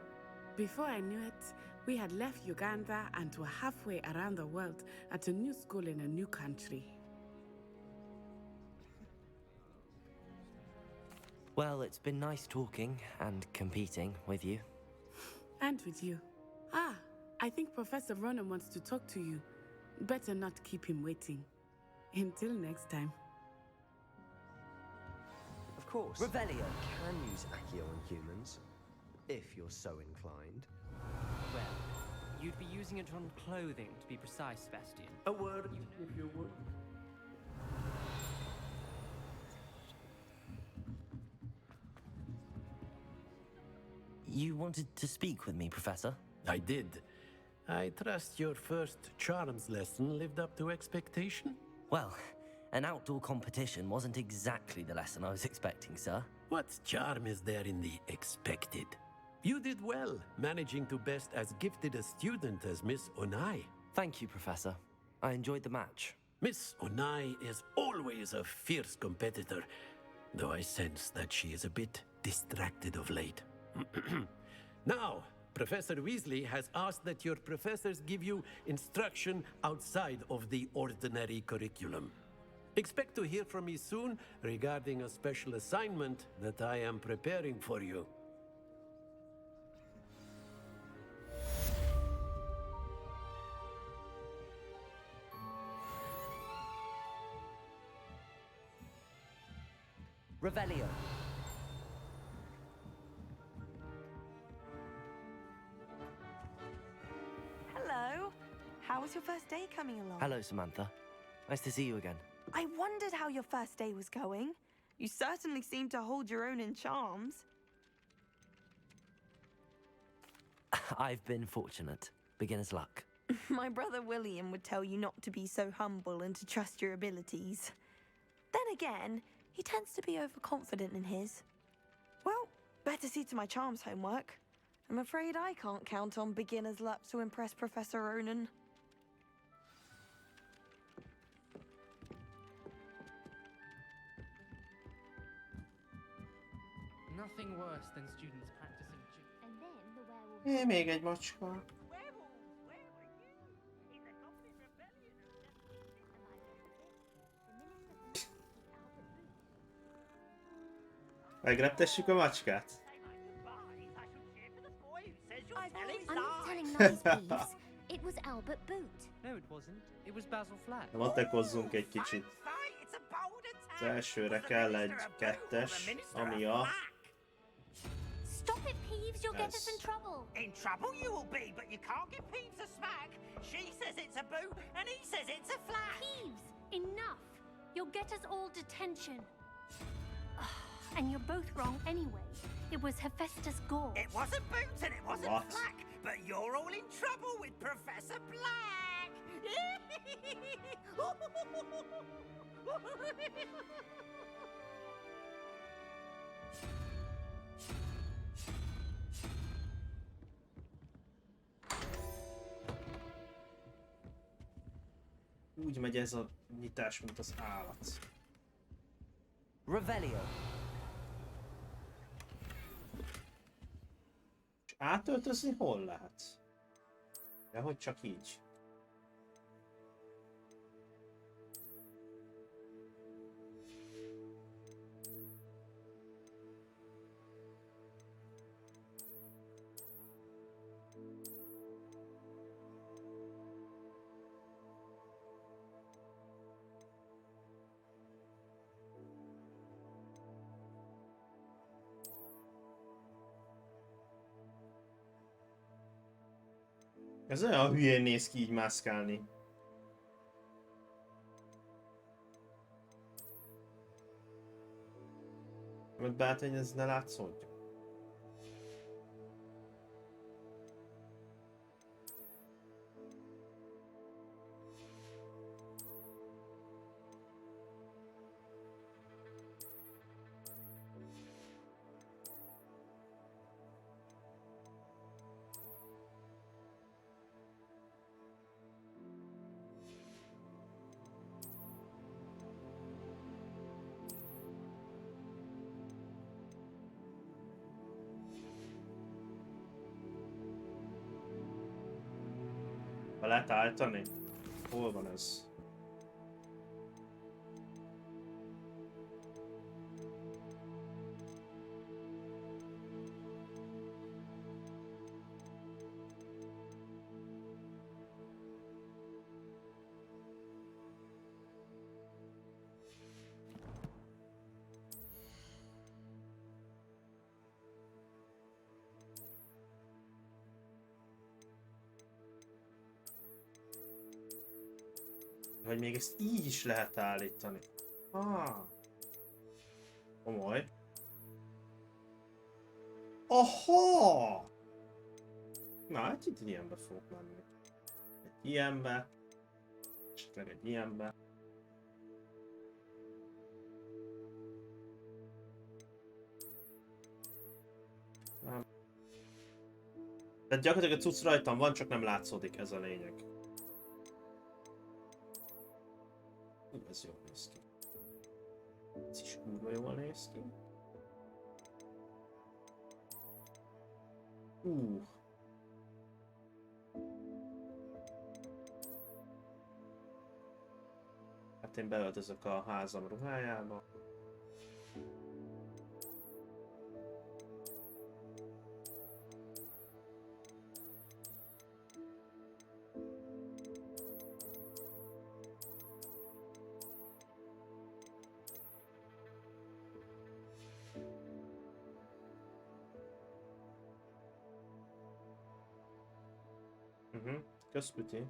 Q: Before I knew it, we had left Uganda and were halfway around the world at a new school in a new country.
E: Well, it's been nice talking and competing with you.
Q: And with you. Ah, I think Professor Ronan wants to talk to you. Better not keep him waiting. Until next time.
N: Of course, Revelio can use Accio on humans, if you're so inclined.
G: Well, you'd be using it on clothing, to be precise, Sebastian.
R: A word, if you would.
E: You wanted to speak with me, Professor?
R: I did. I trust your first charms lesson lived up to expectation?
E: Well, an outdoor competition wasn't exactly the lesson I was expecting, sir.
R: What charm is there in the expected? You did well, managing to best as gifted a student as Miss Onai.
E: Thank you, Professor. I enjoyed the match.
R: Miss Onai is always a fierce competitor, though I sense that she is a bit distracted of late. Now, Professor Weasley has asked that your professors give you instruction outside of the ordinary curriculum. Expect to hear from me soon regarding a special assignment that I am preparing for you.
E: Revelio.
D: Hello. How was your first day coming along?
E: Hello, Samantha. Nice to see you again.
D: I wondered how your first day was going. You certainly seem to hold your own in charms.
E: I've been fortunate. Beginner's luck.
D: My brother William would tell you not to be so humble and to trust your abilities. Then again, he tends to be overconfident in his. Well, better see to my charms homework. I'm afraid I can't count on beginner's luck to impress Professor Ronan.
G: Nothing worse than students practicing
C: And then the werewolf.
A: Még egy macska. Megreptessük a macskát?
C: I'm not telling lies, Peeves. It was Albert Boot.
G: No, it wasn't. It was Basil Flack.
A: Matekozzunk egy kicsit. Az elsőre kell egy kettes, ami a...
C: Stop it, Peeves. You'll get us in trouble.
L: In trouble you will be, but you can't give Peeves a smack. She says it's a boot, and he says it's a flat.
C: Peeves, enough. You'll get us all detention. And you're both wrong anyway. It was Hephaestus Gore.
L: It wasn't Boot and it wasn't
A: What?
L: Flack, but you're all in trouble with Professor Black.
A: Úgy megy ez a nyitás, mint az állat.
E: Revelio.
A: És átöltözni hol lehet? De hogy csak így. Ez olyan hülyén néz ki így mászkálni. Mert beállt, hogy ez ne látszódjon. Be lehet állítani? Hol van ez? Vagy még ezt így is lehet állítani. Komoly. Aha! Na, hát itt ilyenbe fogok menni. Egy ilyenbe. Esetleg egy ilyenbe. Nem. Tehát gyakorlatilag a cucc rajtam van, csak nem látszódik, ez a lényeg. Ez jól néz ki. Ez is kurva jól néz ki. Hát én beöltözök a házam ruhájába. Közpüti.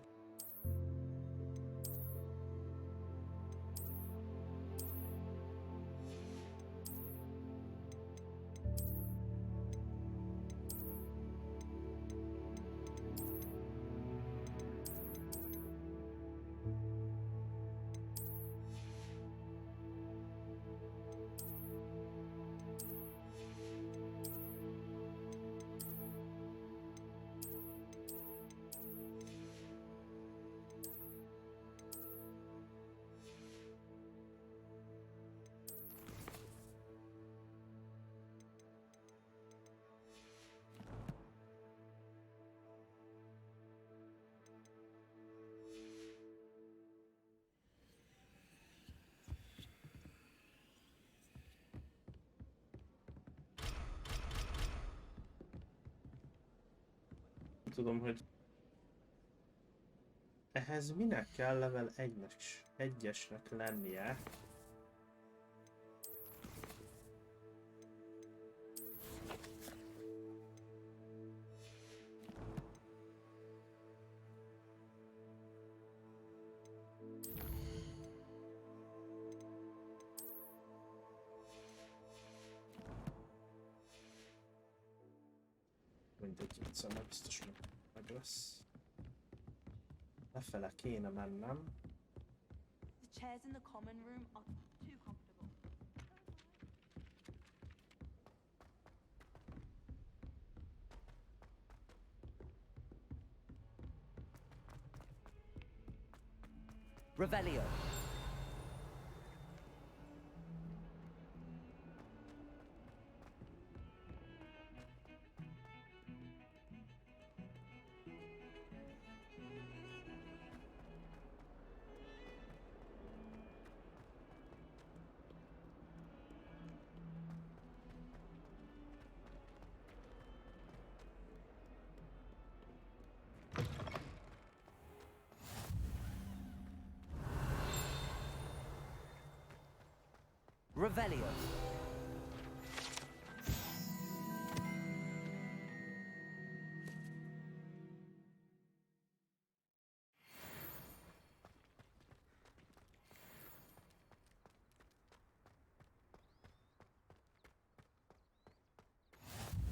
A: Tudom, hogy ehhez minek kell level 1-esnek lennie. Mindegy, egyszer már biztos meg lesz. Lefele kéne mennem.
D: The chairs in the common room are too comfortable.
E: Revelio. Revelio.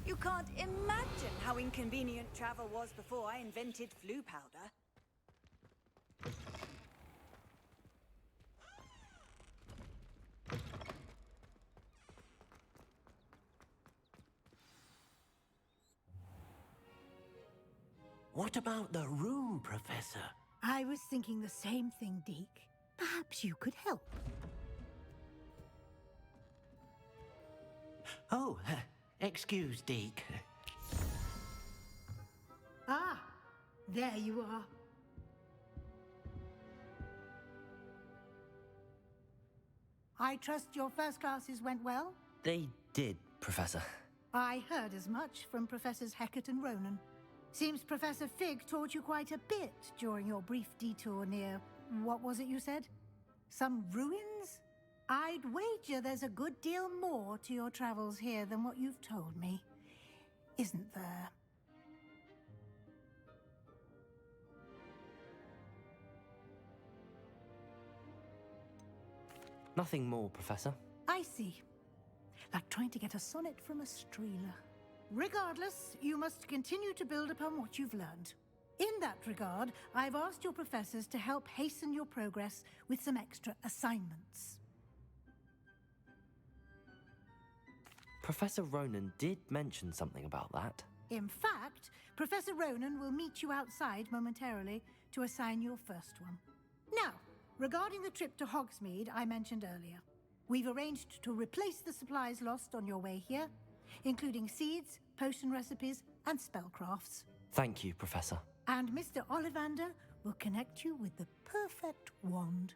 J: You can't imagine how inconvenient travel was before I invented flu powder.
R: What about the room, Professor?
H: I was thinking the same thing, Deke. Perhaps you could help.
R: Oh, excuse, Deke.
H: Ah, there you are. I trust your first classes went well?
E: They did, Professor.
H: I heard as much from Professors Hecat and Ronan. Seems Professor Fig taught you quite a bit during your brief detour near... what was it you said? Some ruins? I'd wager there's a good deal more to your travels here than what you've told me. Isn't there?
E: Nothing more, Professor.
H: I see. Like trying to get a sonnet from a streeler. Regardless, you must continue to build upon what you've learned. In that regard, I've asked your professors to help hasten your progress with some extra assignments.
E: Professor Ronan did mention something about that.
H: In fact, Professor Ronan will meet you outside momentarily to assign your first one. Now, regarding the trip to Hogsmeade I mentioned earlier, we've arranged to replace the supplies lost on your way here, including seeds, potion recipes, and spellcrafts.
E: Thank you, Professor.
H: And Mr. Ollivander will connect you with the perfect wand.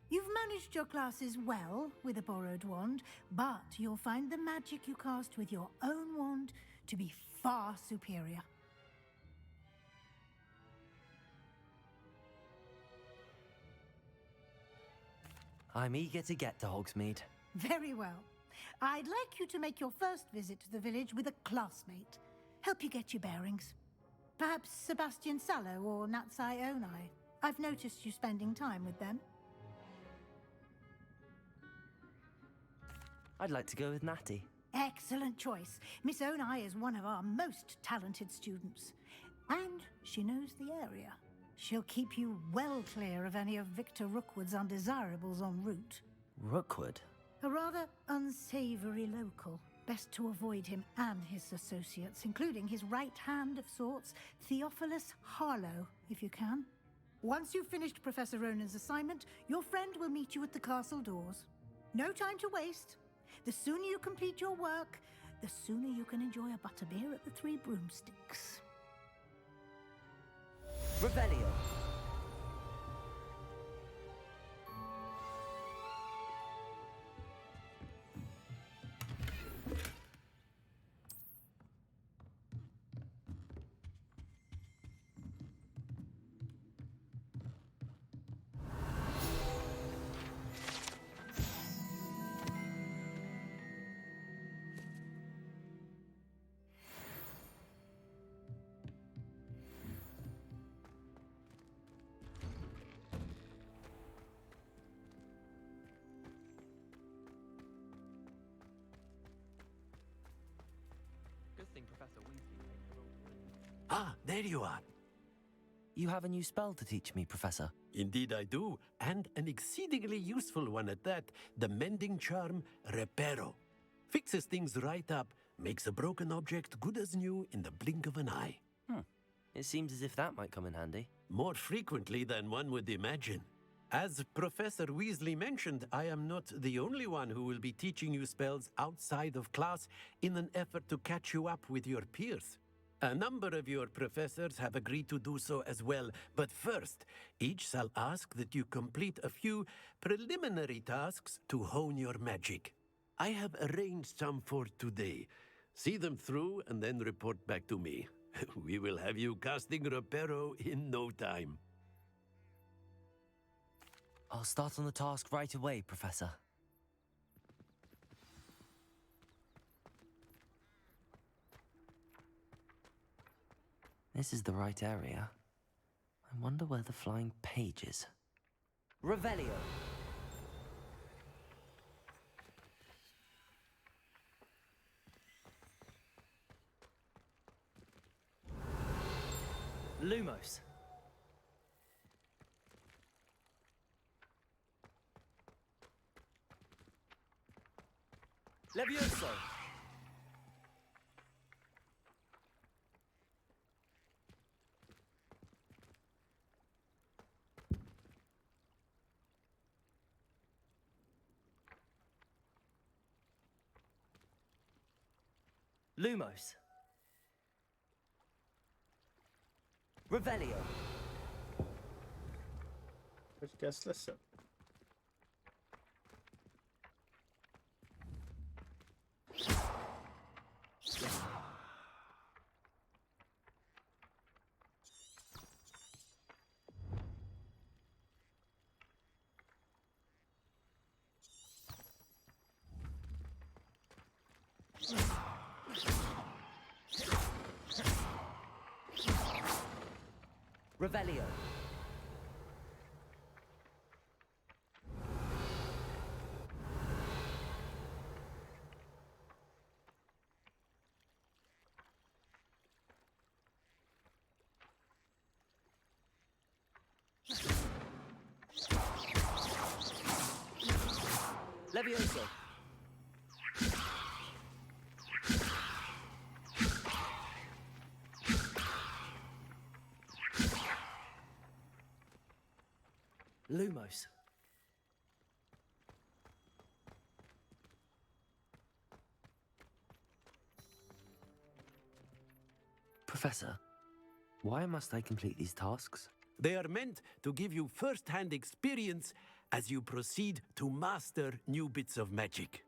H: You've managed your classes well with a borrowed wand, but you'll find the magic you cast with your own wand to be far superior.
E: I'm eager to get to Hogsmeade.
H: Very well. I'd like you to make your first visit to the village with a classmate. Help you get your bearings. Perhaps Sebastian Sallow or Natsai Onai. I've noticed you spending time with them.
E: I'd like to go with Natty.
H: Excellent choice. Miss Onai is one of our most talented students. And she knows the area. She'll keep you well clear of any of Victor Rookwood's undesirables en route.
E: Rookwood?
H: A rather unsavory local. Best to avoid him and his associates, including his right hand of sorts, Theophilus Harlow, if you can. Once you've finished Professor Ronan's assignment, your friend will meet you at the castle doors. No time to waste. The sooner you complete your work, the sooner you can enjoy a butterbeer at the Three Broomsticks.
E: Revelio.
P: Good thing Professor Weasley takes the role to win.
R: Ah, there you are.
E: You have a new spell to teach me, Professor.
R: Indeed I do, and an exceedingly useful one at that, the mending charm Reparo. Fixes things right up, makes a broken object good as new in the blink of an eye.
E: It seems as if that might come in handy.
R: More frequently than one would imagine. As Professor Weasley mentioned, I am not the only one who will be teaching you spells outside of class in an effort to catch you up with your peers. A number of your professors have agreed to do so as well, but first, each shall ask that you complete a few preliminary tasks to hone your magic. I have arranged some for today. See them through and then report back to me. We will have you casting Reparo in no time.
E: I'll start on the task right away, Professor. This is the right area. I wonder where the flying page is. Revelio. Lumos. Levioso. Lumos. Revelio.
A: Hogy kezd lesz?
E: Revelio. Levioso. Lumos. Professor, why must I complete these tasks?
R: They are meant to give you first-hand experience as you proceed to master new bits of magic.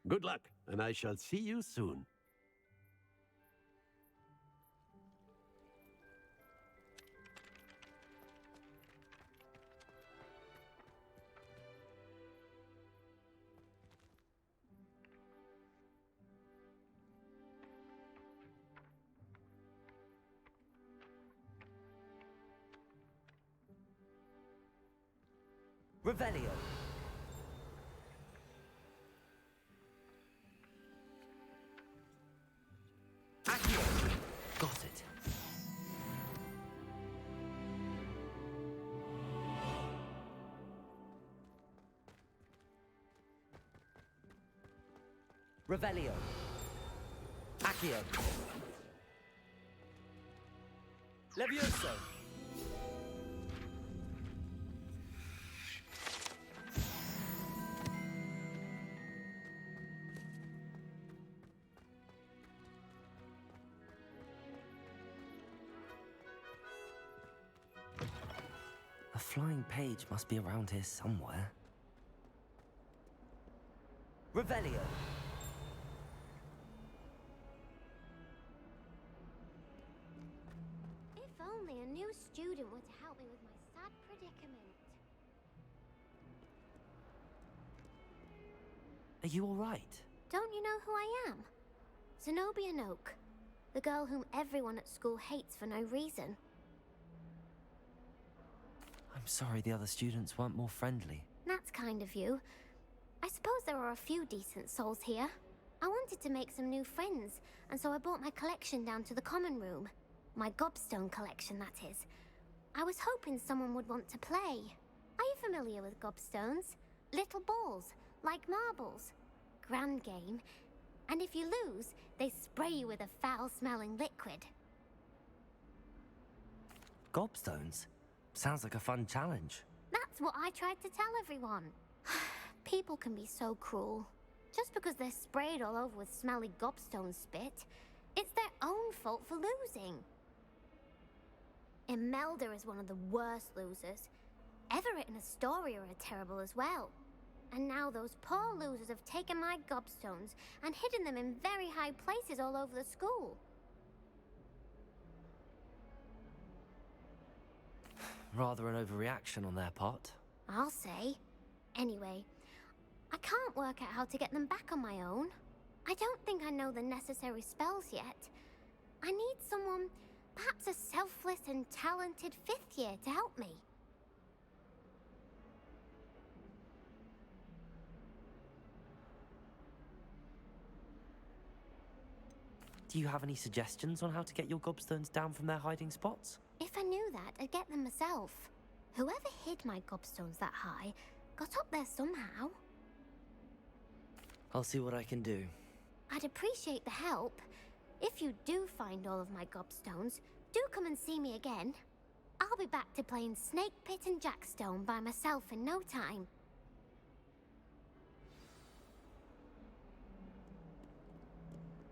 R: Good luck, and I shall see you soon.
E: Revelio. Accio. Got it. Revelio. Accio. Levioso. A flying page must be around here somewhere. Revelio.
S: If only a new student were to help me with my sad predicament.
E: Are you all right?
S: Don't you know who I am? Zenobia Noak, the girl whom everyone at school hates for no reason.
E: I'm sorry the other students weren't more friendly.
S: That's kind of you. I suppose there are a few decent souls here. I wanted to make some new friends, and so I brought my collection down to the common room. My gobstone collection, that is. I was hoping someone would want to play. Are you familiar with gobstones? Little balls, like marbles. Grand game. And if you lose, they spray you with a foul-smelling liquid.
E: Gobstones? Sounds like a fun challenge.
S: That's what I tried to tell everyone. People can be so cruel. Just because they're sprayed all over with smelly gobstone spit, it's their own fault for losing. Imelda is one of the worst losers. Everett and Astoria are terrible as well. And now those poor losers have taken my gobstones and hidden them in very high places all over the school.
E: Rather an overreaction on their part.
S: I'll say. Anyway, I can't work out how to get them back on my own. I don't think I know the necessary spells yet. I need someone, perhaps a selfless and talented 5th year to help me.
E: Do you have any suggestions on how to get your gobstones down from their hiding spots?
S: If I knew that, I'd get them myself. Whoever hid my gobstones that high got up there somehow.
E: I'll see what I can do.
S: I'd appreciate the help. If you do find all of my gobstones, do come and see me again. I'll be back to playing Snake Pit and Jackstone by myself in no time.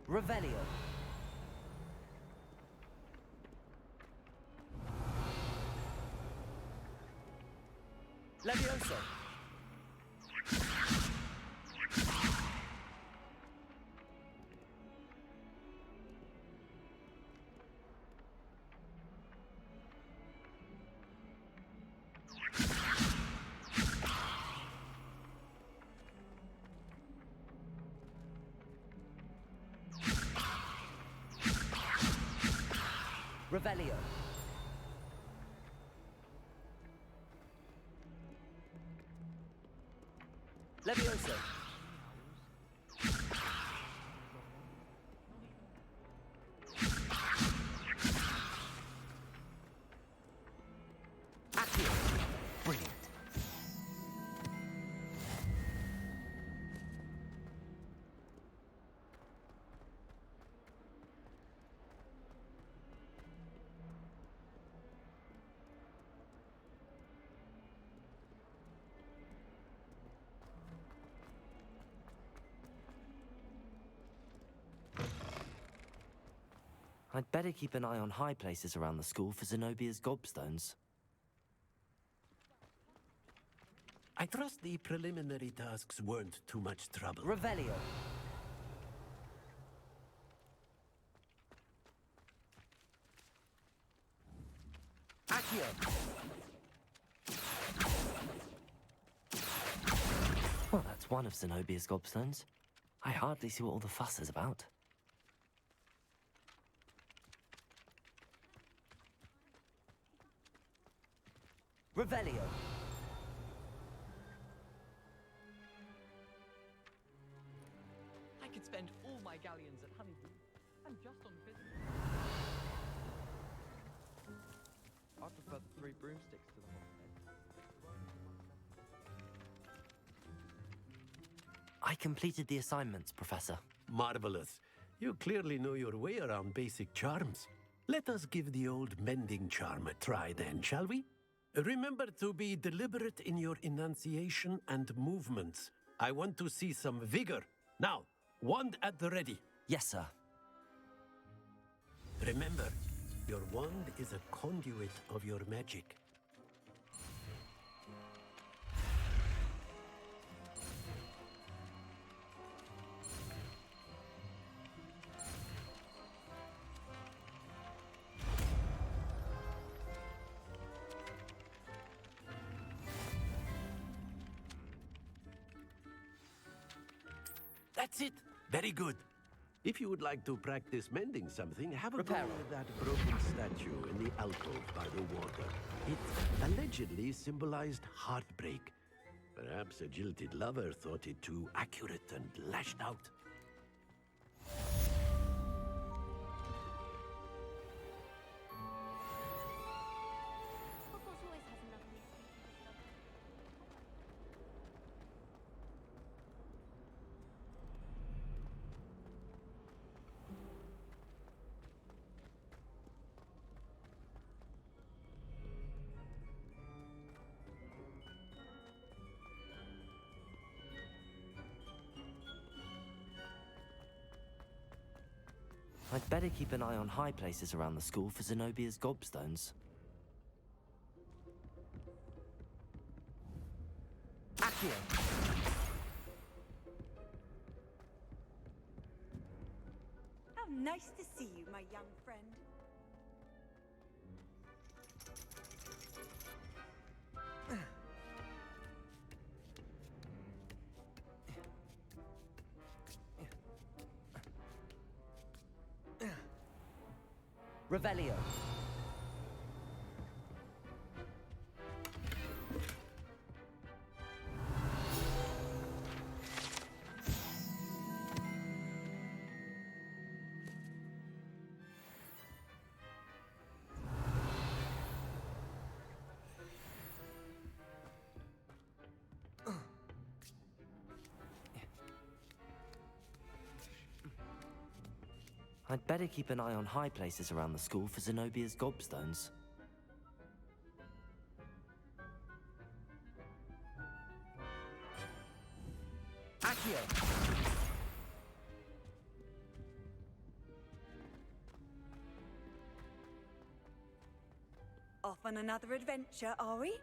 E: Revelio. Levioso. Revelio. Levioso. Accio. Brilliant. I'd better keep an eye on high places around the school for Zenobia's gobstones.
R: I trust the preliminary tasks weren't too much trouble.
E: Revelio. Accio. Well, that's one of Zenobia's gobstones. I hardly see what all the fuss is about. Revelio.
G: I could spend all my galleons at Honeybee, and just on business. I prefer the 3 broomsticks to the hogshead.
E: I completed the assignments, Professor.
R: Marvelous. You clearly know your way around basic charms. Let us give the old mending charm a try then, shall we? Remember to be deliberate in your enunciation and movements. I want to see some vigor. Now, wand at the ready.
E: Yes, sir.
R: Remember, your wand is a conduit of your magic. That's it. Very good. If you would like to practice mending something, have a go with that broken statue in the alcove by the water. It allegedly symbolized heartbreak. Perhaps a jilted lover thought it too accurate and lashed out.
C: Hogwarts always has another mystery to discover.
E: I'd better keep an eye on high places around the school for Zenobia's gobstones. Accio.
J: How nice to see you, my young friend.
E: Revelio. I'd better keep an eye on high places around the school for Zenobia's gobstones. Accio!
J: Off on another adventure, are we?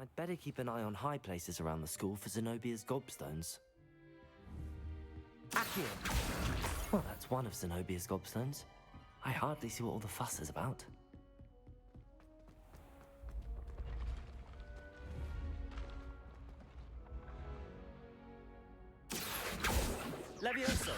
E: I'd better keep an eye on high places around the school for Zenobia's gobstones. Accio! Well, that's one of Zenobia's gobstones. I hardly see what all the fuss is about. Levioso!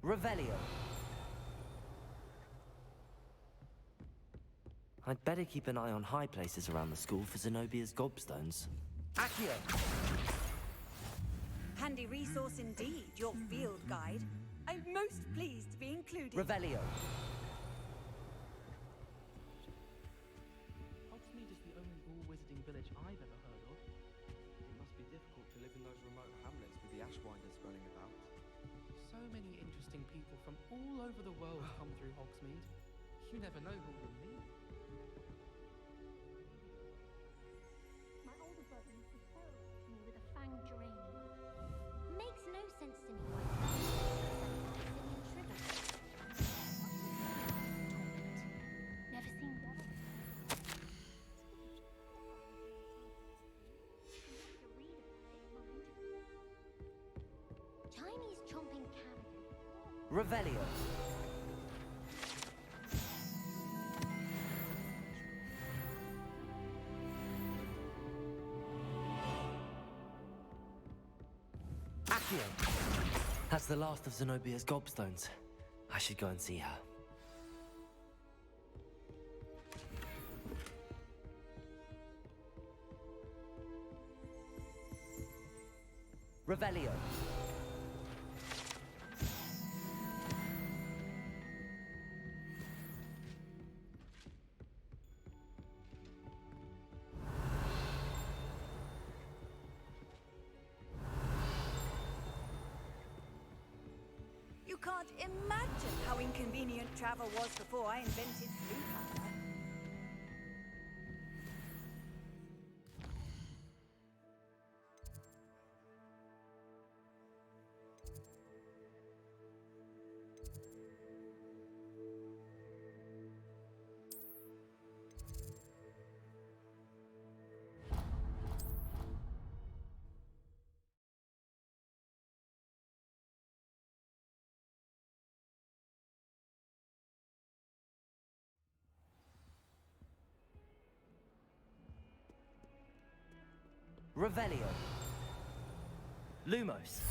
E: Revelio. I'd better keep an eye on high places around the school for Zenobia's gobstones. Accio!
J: Handy resource indeed, your field guide. I'm most pleased to be included.
E: Revelio.
G: Hogsmeade is the only all-wizarding village I've ever heard of.
P: It must be difficult to live in those remote hamlets with the Ashwinders running about.
G: So many interesting people from all over the world come through Hogsmeade. You never know who you'll meet.
C: My older brother used to terrorize me with a fanged geranium. Makes no sense to me why never seen better. Chinese chomping carrot.
E: Revelio. Accio. That's the last of Zenobia's gobstones. I should go and see her. Revelio.
J: You can't imagine how inconvenient travel was before I invented flue powder.
E: Revelio. Lumos.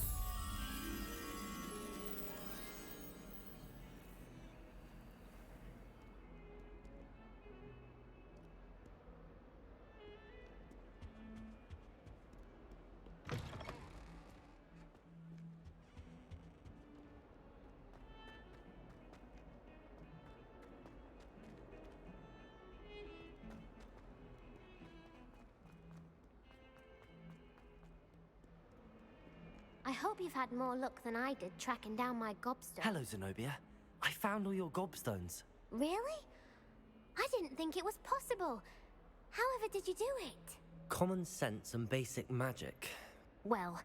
S: I hope you've had more luck than I did tracking down my gobstone.
E: Hello, Zenobia. I found all your gobstones.
S: Really? I didn't think it was possible. However did you do it?
E: Common sense and basic magic.
S: Well,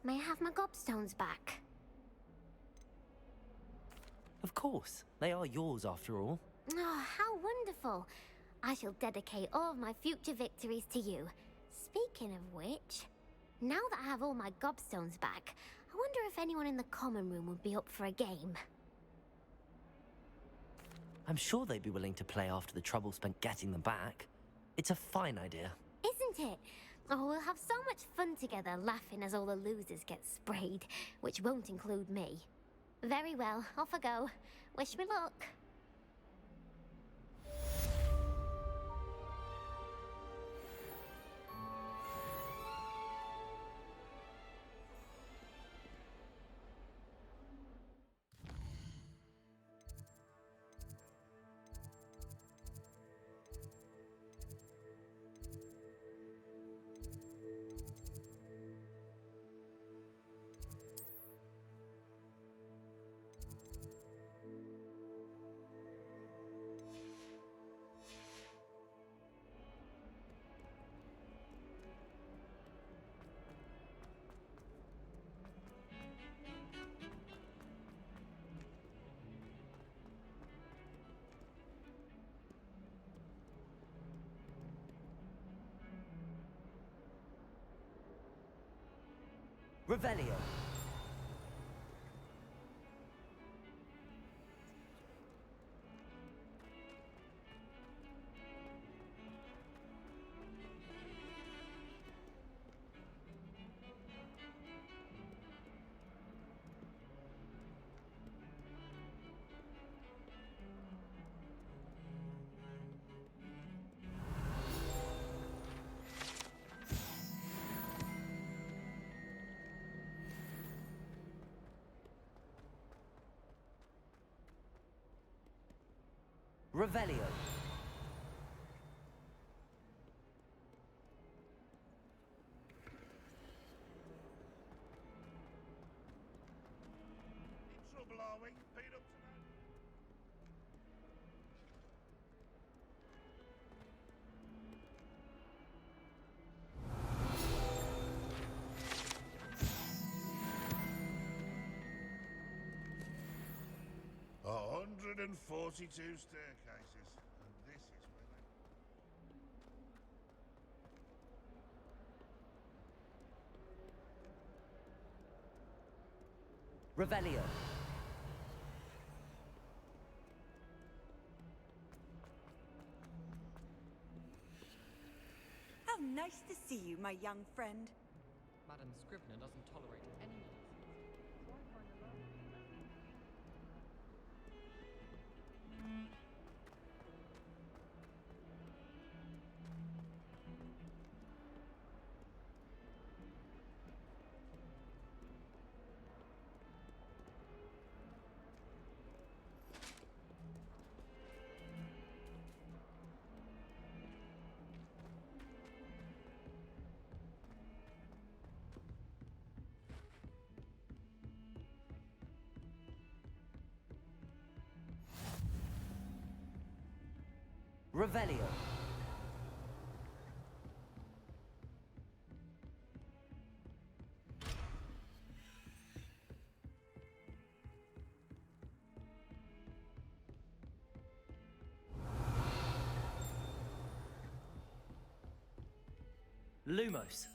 S: may I have my gobstones back?
E: Of course. They are yours after all.
S: Oh, how wonderful. I shall dedicate all of my future victories to you. Speaking of which, now that I have all my gobstones back, I wonder if anyone in the common room would be up for a game.
E: I'm sure they'd be willing to play after the trouble spent getting them back. It's a fine idea.
S: Isn't it? Oh, we'll have so much fun together laughing as all the losers get sprayed, which won't include me. Very well, off I go. Wish me luck.
E: Revelio. Revelio.
K: In trouble, are we? Beat up tonight? A 142 staircases, and this is where they...
E: Revelio.
J: How nice to see you, my young friend.
G: Madam Scrivener doesn't tolerate any nonsense, so I find a lot.
E: Revelio. Lumos.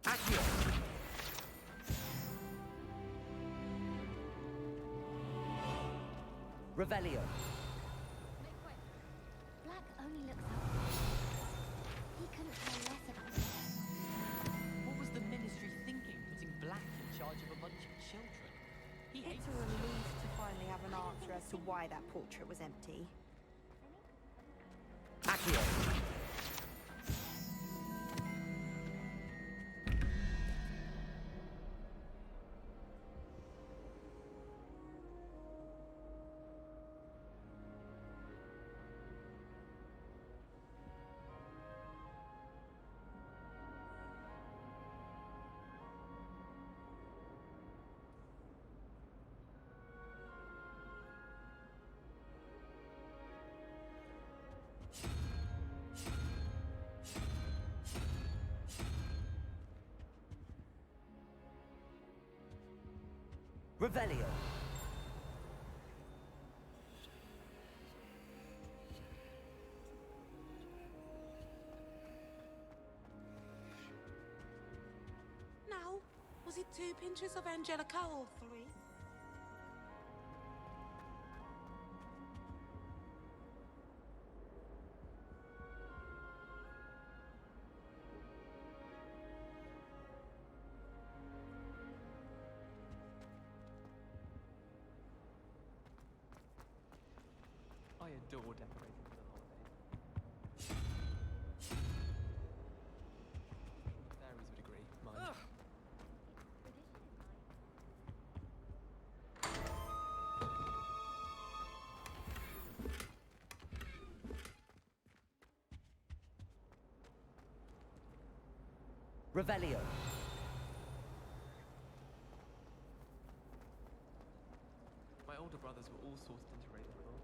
E: Accio. Revelio.
S: Black only looks out. He couldn't care less about it.
G: What was the Ministry thinking, putting Black in charge of a bunch of children? He
D: It's
G: hates
D: a relief to finally have an answer as to why that portrait was empty.
E: Accio. Revelio.
Q: Now, was it 2 pinches of Angelica or 3?
G: I adore decorating for the holidays. Varies with degree, mind.
E: Revelio.
G: My older brothers were all sourced into Ravenclaw.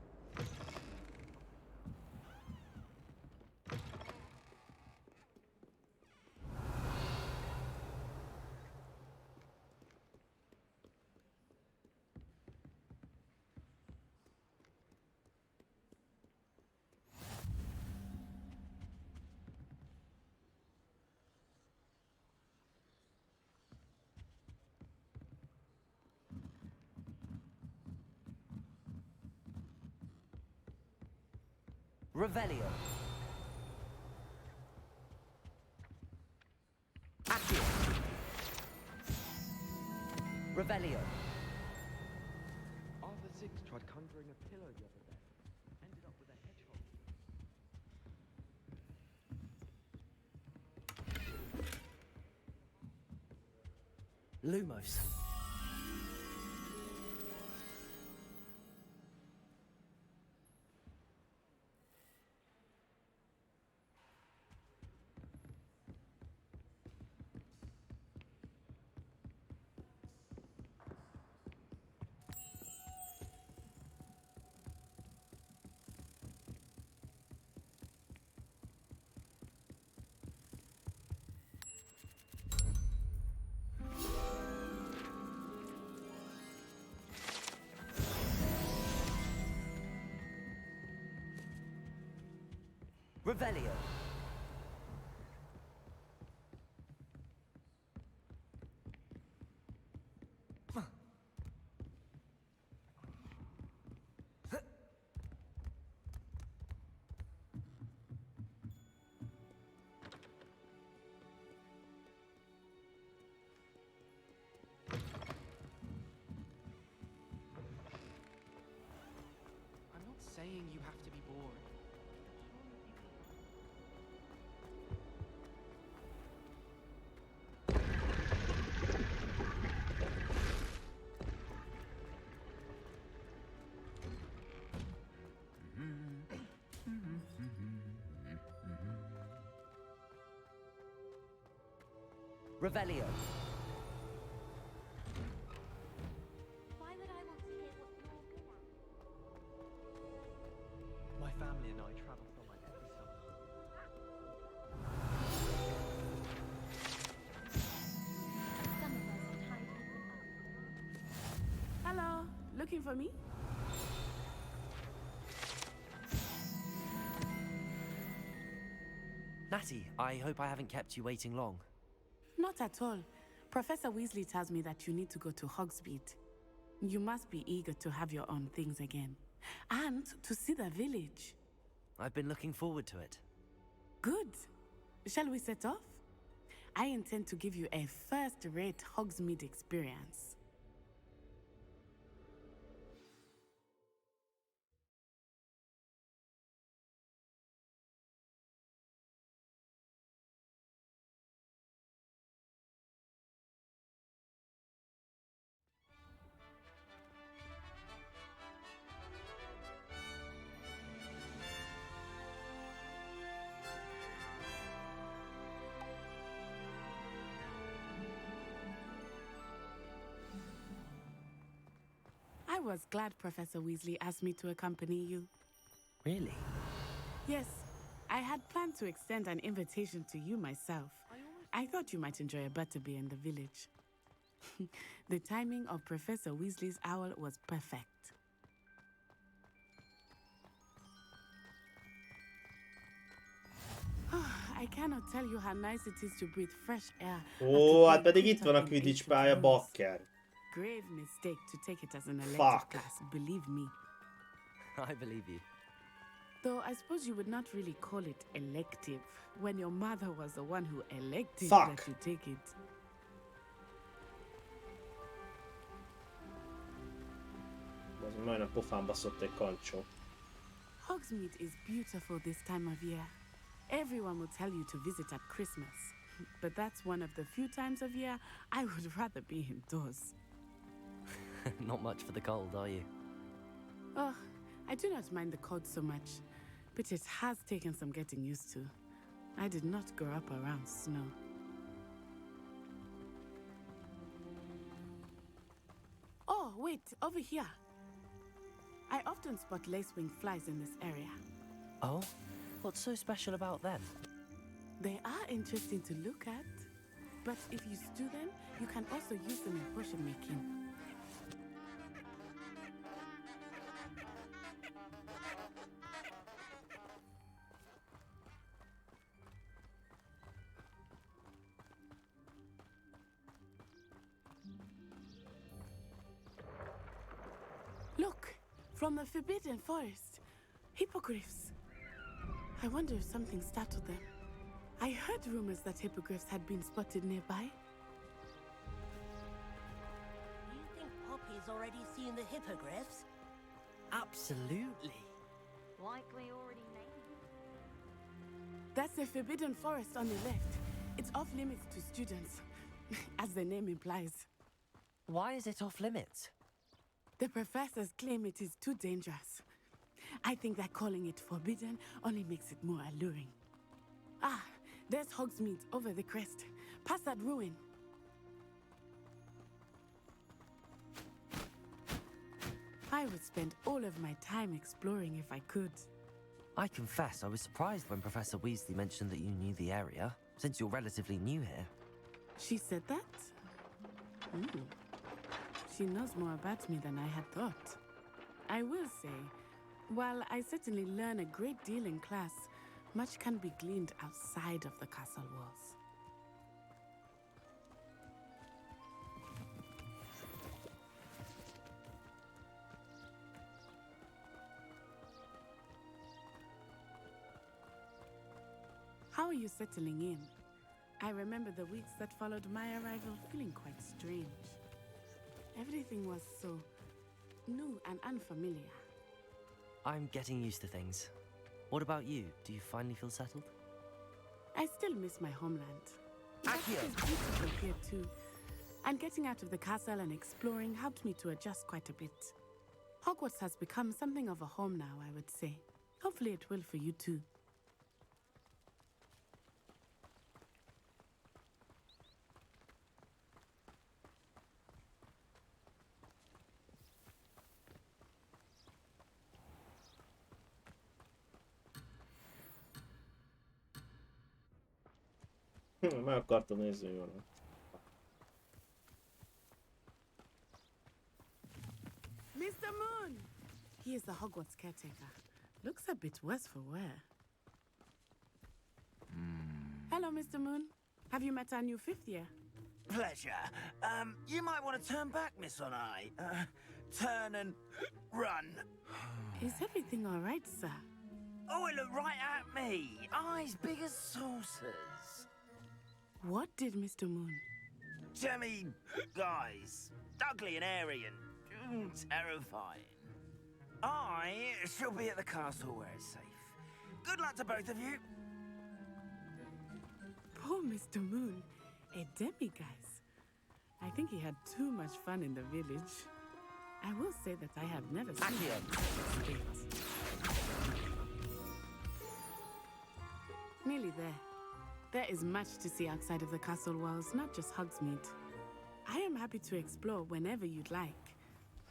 E: Revelio. Accio. Revelio.
P: Arthur Six tried conjuring a pillow the other day. Ended up with a hedgehog.
E: Lumos. Revelio.
G: I'm not saying you have to be bored.
E: Revelio.
C: Why would I want to hear what you're good at?
P: My family and I travel somewhere every summer.
C: Some of us are tied people up.
Q: Hello, looking for me?
E: Natty, I hope I haven't kept you waiting long.
Q: Not at all. Professor Weasley tells me that you need to go to Hogsmeade. You must be eager to have your own things again. And to see the village.
E: I've been looking forward to it.
Q: Good. Shall we set off? I intend to give you a first-rate Hogsmeade experience. I was glad Professor Weasley asked me to accompany you.
E: Really?
Q: Yes, I had planned to extend an invitation to you myself. I thought you might enjoy a butterbeer in the village. The timing of Professor Weasley's owl was perfect. I cannot tell you how nice it is to breathe fresh air.
A: Ó, hát pedig itt van a Quidditch pálya, bakker.
Q: Grave mistake to take it as an elective
A: Fuck.
Q: class, believe me.
E: I believe you.
Q: Though I suppose you would not really call it elective when your mother was the one who elected
A: Fuck.
Q: that you take it.
A: Az majdnem pofán baszott egy kancsó.
Q: Hogsmeade is beautiful this time of year. Everyone will tell you to visit at Christmas. But that's one of the few times of year I would rather be indoors.
E: Not much for the cold, are you?
Q: Oh, I do not mind the cold so much, but it has taken some getting used to. I did not grow up around snow. Wait, over here. I often spot lacewing flies in this area.
E: Oh? What's so special about them?
Q: They are interesting to look at, but if you stew them, you can also use them in potion making. Look, from the Forbidden Forest, hippogriffs. I wonder if something startled them. I heard rumors that hippogriffs had been spotted nearby.
B: You think Poppy's already seen the hippogriffs?
F: Absolutely.
C: Likely already named.
Q: That's the Forbidden Forest on the left. It's off limits to students, as the name implies.
E: Why is it off limits?
Q: The professors claim it is too dangerous. I think that calling it forbidden only makes it more alluring. Ah, there's Hogsmeade over the crest. Past that ruin. I would spend all of my time exploring if I could.
E: I confess I was surprised when Professor Weasley mentioned that you knew the area, since you're relatively new here.
Q: She said that? She knows more about me than I had thought. I will say, while I certainly learn a great deal in class, much can be gleaned outside of the castle walls. How are you settling in? I remember the weeks that followed my arrival feeling quite strange. Everything was so new and unfamiliar.
E: I'm getting used to things. What about you? Do you finally feel settled?
Q: I still miss my homeland.
E: Accio!
Q: It's beautiful here too. And getting out of the castle and exploring helped me to adjust quite a bit. Hogwarts has become something of a home now, I would say. Hopefully it will for you too.
A: Meg akartam nézni volna.
Q: Mr. Moon! He is the Hogwarts caretaker. Looks a bit worse for wear. Hello, Mr. Moon. Have you met our new fifth year?
T: Pleasure. You might want to turn back, Miss On Eye. Turn and run.
Q: Is everything all right, sir?
T: Oh, it looked right at me. Eyes big as saucers.
Q: What did Mr. Moon?
T: Jemmy, guys. Ugly and airy and terrifying. I shall be at the castle where it's safe. Good luck to both of you.
Q: Poor Mr. Moon. A demiguise. I think he had too much fun in the village. I will say that I have never seen him. Nearly there. There is much to see outside of the castle walls, not just Hogsmeade. I am happy to explore whenever you'd like.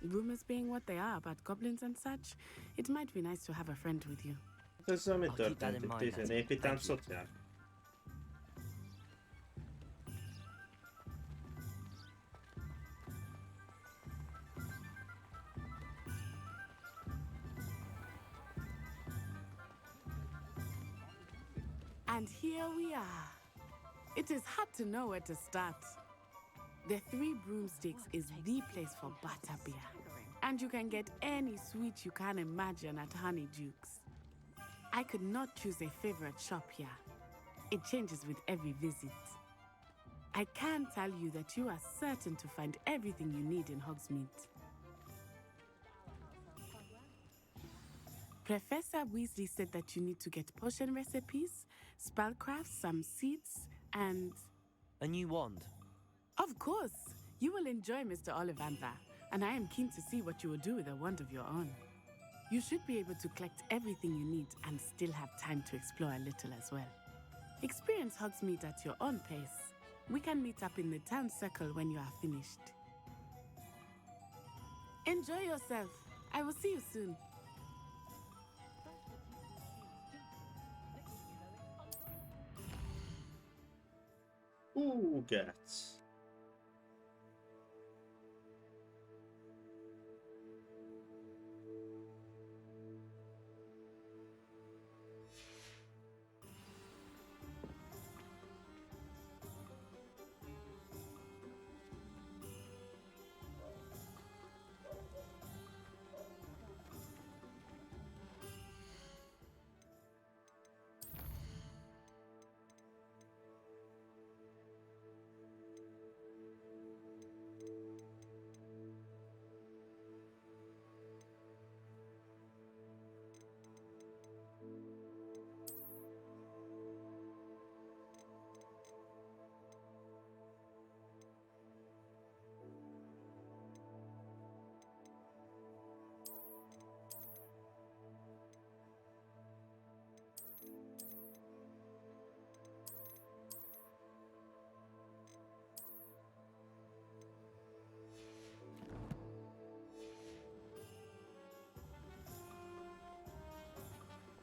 Q: Rumors being what they are about goblins and such, it might be nice to have a friend with you.
A: Ez mi történt itt? Egy népi táncot jár?
Q: And here we are. It is hard to know where to start. The Three Broomsticks is the place for butterbeer. And you can get any sweet you can imagine at Honeyduke's. I could not choose a favorite shop here. It changes with every visit. I can tell you that you are certain to find everything you need in Hogsmeade. Professor Weasley said that you need to get potion recipes, spellcraft, some seeds, and...
E: A new wand?
Q: Of course! You will enjoy Mr. Ollivander, and I am keen to see what you will do with a wand of your own. You should be able to collect everything you need and still have time to explore a little as well. Experience Hogsmeade at your own pace. We can meet up in the town circle when you are finished. Enjoy yourself. I will see you soon.
A: Gats.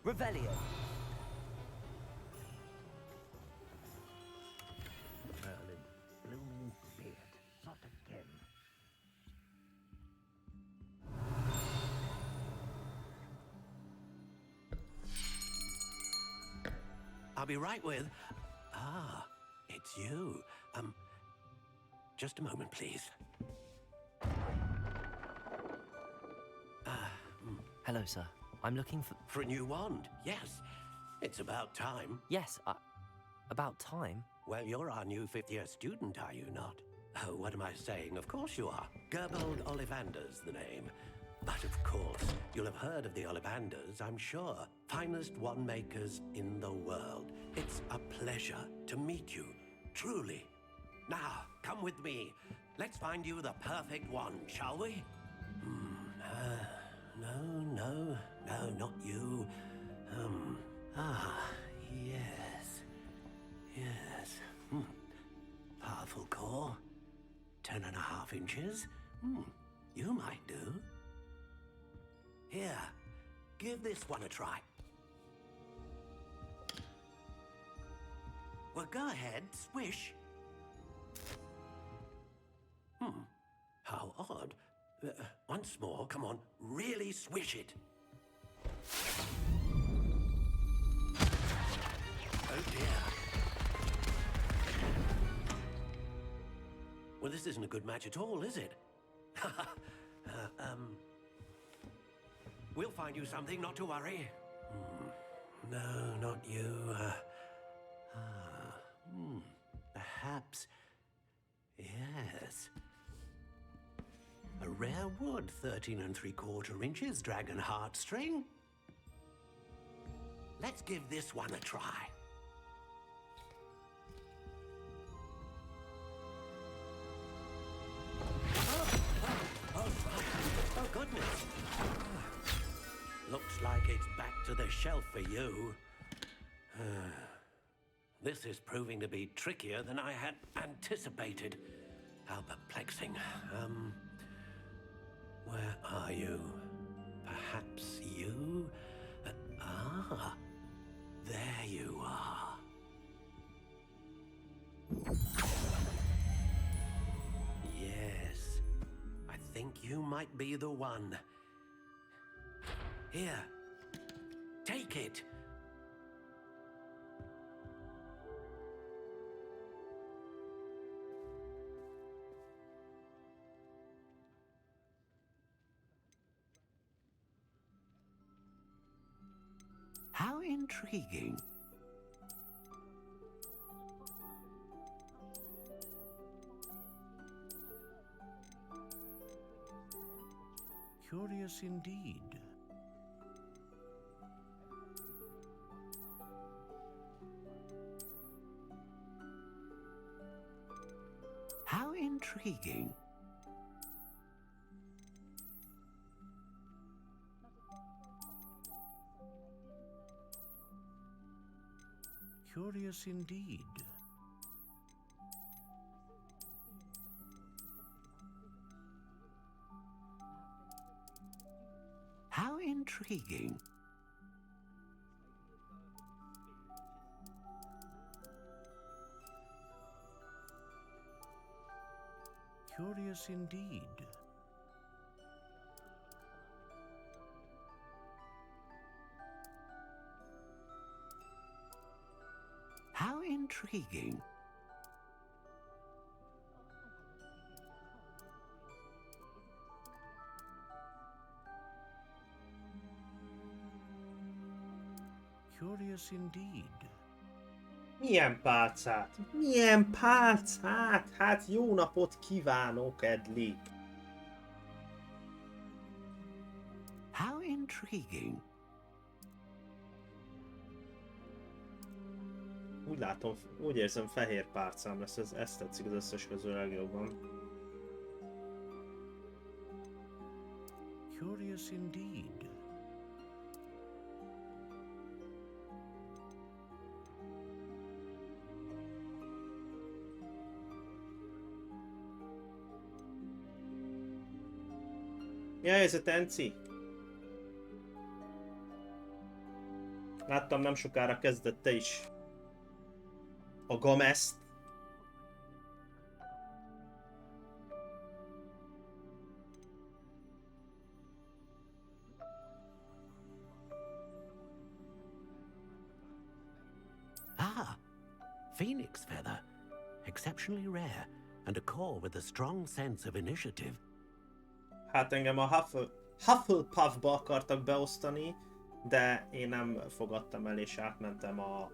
E: Revelio.
T: Merlin, blooming beard, not again.
R: I'll be right with... Ah, it's you. Just a moment, please.
E: Hello, sir. I'm looking for...
R: For a new wand, yes. It's about time.
E: Yes, about time?
R: Well, you're our new fifth-year student, are you not? Oh, what am I saying? Of course you are. Gerbold Ollivander's the name. But of course, you'll have heard of the Ollivanders, I'm sure. Finest wand makers in the world. It's a pleasure to meet you, truly. Now, come with me. Let's find you the perfect wand, shall we? No, not you. Yes. Powerful core. 10.5 inches. You might do. Here, give this one a try. Well, go ahead, swish. How odd. Once more, come on, really swish it. Oh dear. Well, this isn't a good match at all, is it? We'll find you something, not to worry. No, not you. Perhaps... Yes. A rare wood, 13 3/4 inches, dragon heartstring. Let's give this one a try. Oh, goodness. Looks like it's back to the shelf for you. This is proving to be trickier than I had anticipated. How perplexing. Where are you? Perhaps you? There you are. Yes, I think you might be the one. Here, take it. How intriguing.
K: Curious indeed.
R: How intriguing.
K: Curious indeed.
R: intriguing. Curious indeed. How intriguing. Curious indeed.
A: Milyen pálcát? Milyen pálcát? Hát jó napot kívánok, Edli!
R: How intriguing.
A: Úgy látom, úgy érzem, fehér pálcám lesz, ezt tetszik az összes közül legjobban.
R: Curious indeed.
A: Mi a helyzet, Enci? Láttam, nem sokára kezdett te is a Gameszt.
R: Ah, phoenix feather. Exceptionally rare, and a core with a strong sense of initiative.
A: Hát engem a Hufflepuffba akartak beosztani, de én nem fogadtam el és átmentem a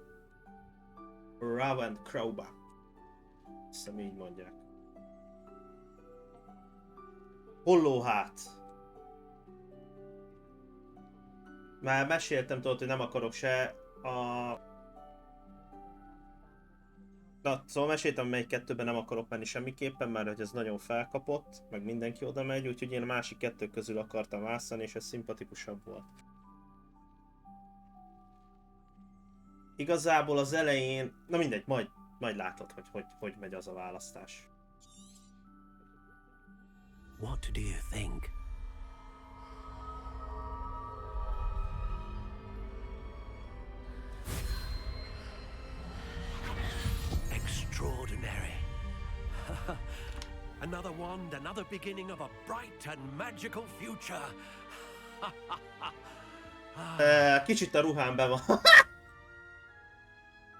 A: Ravenclawba. Azt hiszem így mondják. Hollóhát. Már meséltem, tudod, hogy nem akarok se a... Na, szóval meséltem, melyik kettőben nem akarok menni semmiképpen, mert hogy ez nagyon felkapott, meg mindenki oda megy, úgyhogy én a másik kettő közül akartam választani, és ez szimpatikusabb volt. Igazából az elején, na mindegy, majd látod, hogy megy az a választás.
R: What do you think? Extraordinary. Another wand, another beginning of a bright and magical future.
A: Kicsit a ruhám be van.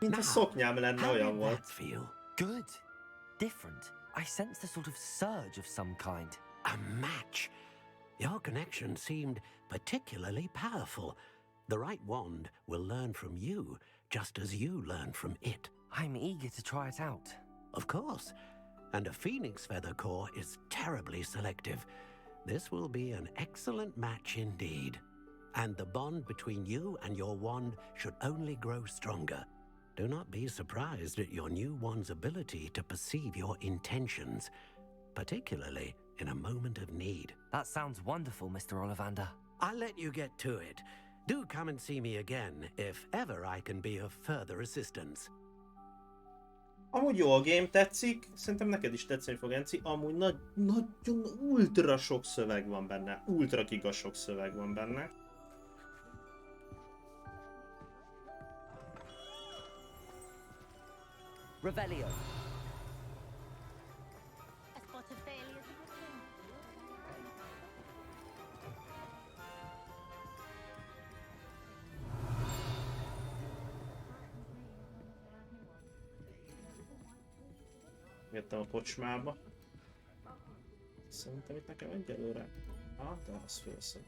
A: Mint a szoknyám lenne, olyan volt.
E: Good. Different. I sensed a sort of surge of some kind.
R: A match. Your connection seemed particularly powerful. The right wand will learn from you, just as you learn from it.
E: I'm eager to try it out.
R: Of course. And a phoenix feather core is terribly selective. This will be an excellent match indeed. And the bond between you and your wand should only grow stronger. Do not be surprised at your new wand's ability to perceive your intentions, particularly in a moment of need.
E: That sounds wonderful, Mr. Ollivander.
R: I'll let you get to it. Do come and see me again if ever I can be of further assistance.
A: Amúgy jó a game, tetszik, szerintem neked is tetszeni fog, Enci. Amúgy nagyon ultra sok szöveg van benne, ultra giga sok szöveg van benne.
E: Revelio.
A: Jöttem a kocsmába. Szerintem itt nekem egyelőre... de az fölszög.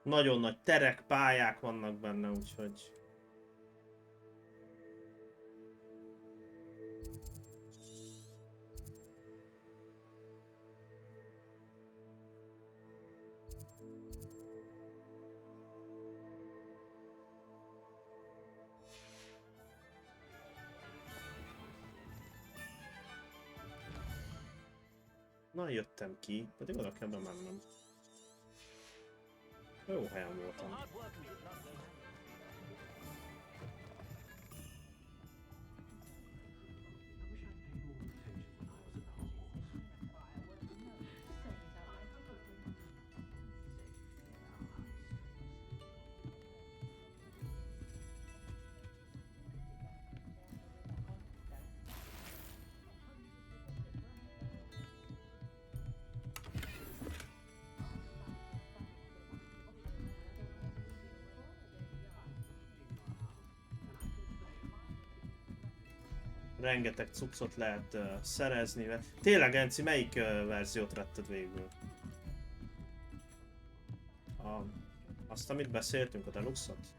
A: Nagyon nagy terek, pályák vannak benne, úgyhogy... Na, jöttem ki, pedig oda kell bemennem. Jó helyen voltam. Rengeteg cuccot lehet szerezni. Tényleg, Enci, melyik verziót vetted végül? Azt, amit beszéltünk, a Deluxe-ot?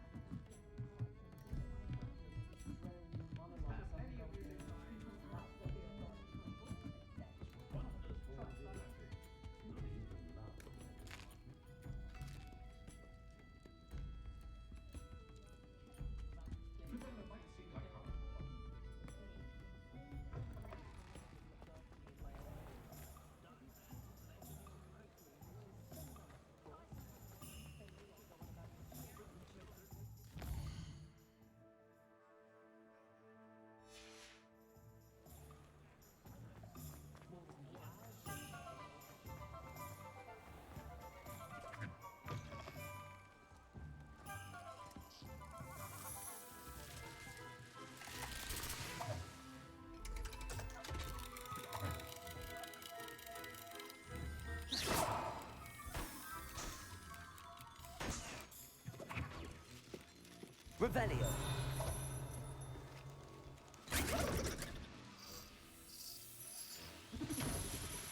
F: Revelio.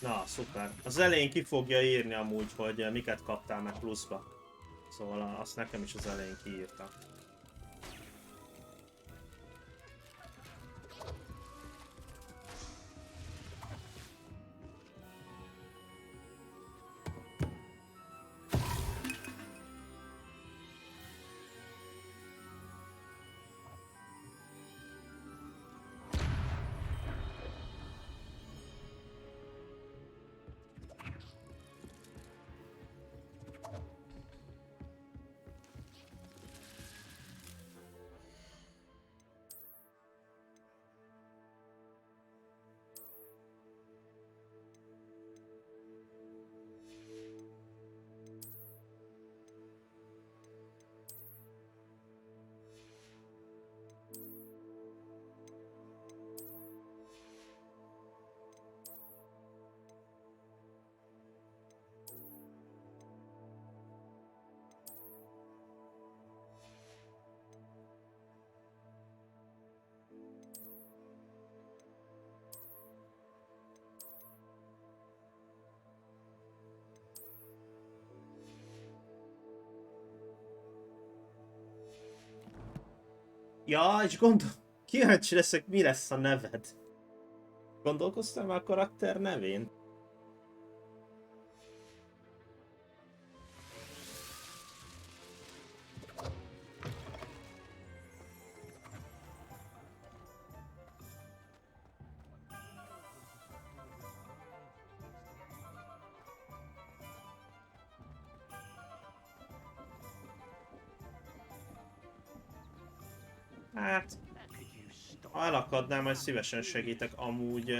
A: Na, szuper. Az elején ki fogja írni amúgy, hogy miket kaptál meg pluszba. Szóval azt nekem is az elején kiírta. Ja, és kíváncsi leszek, mi lesz a neved. Gondolkoztál már a karakter nevén? Hát, ha elakadnál, majd szívesen segítek. Amúgy,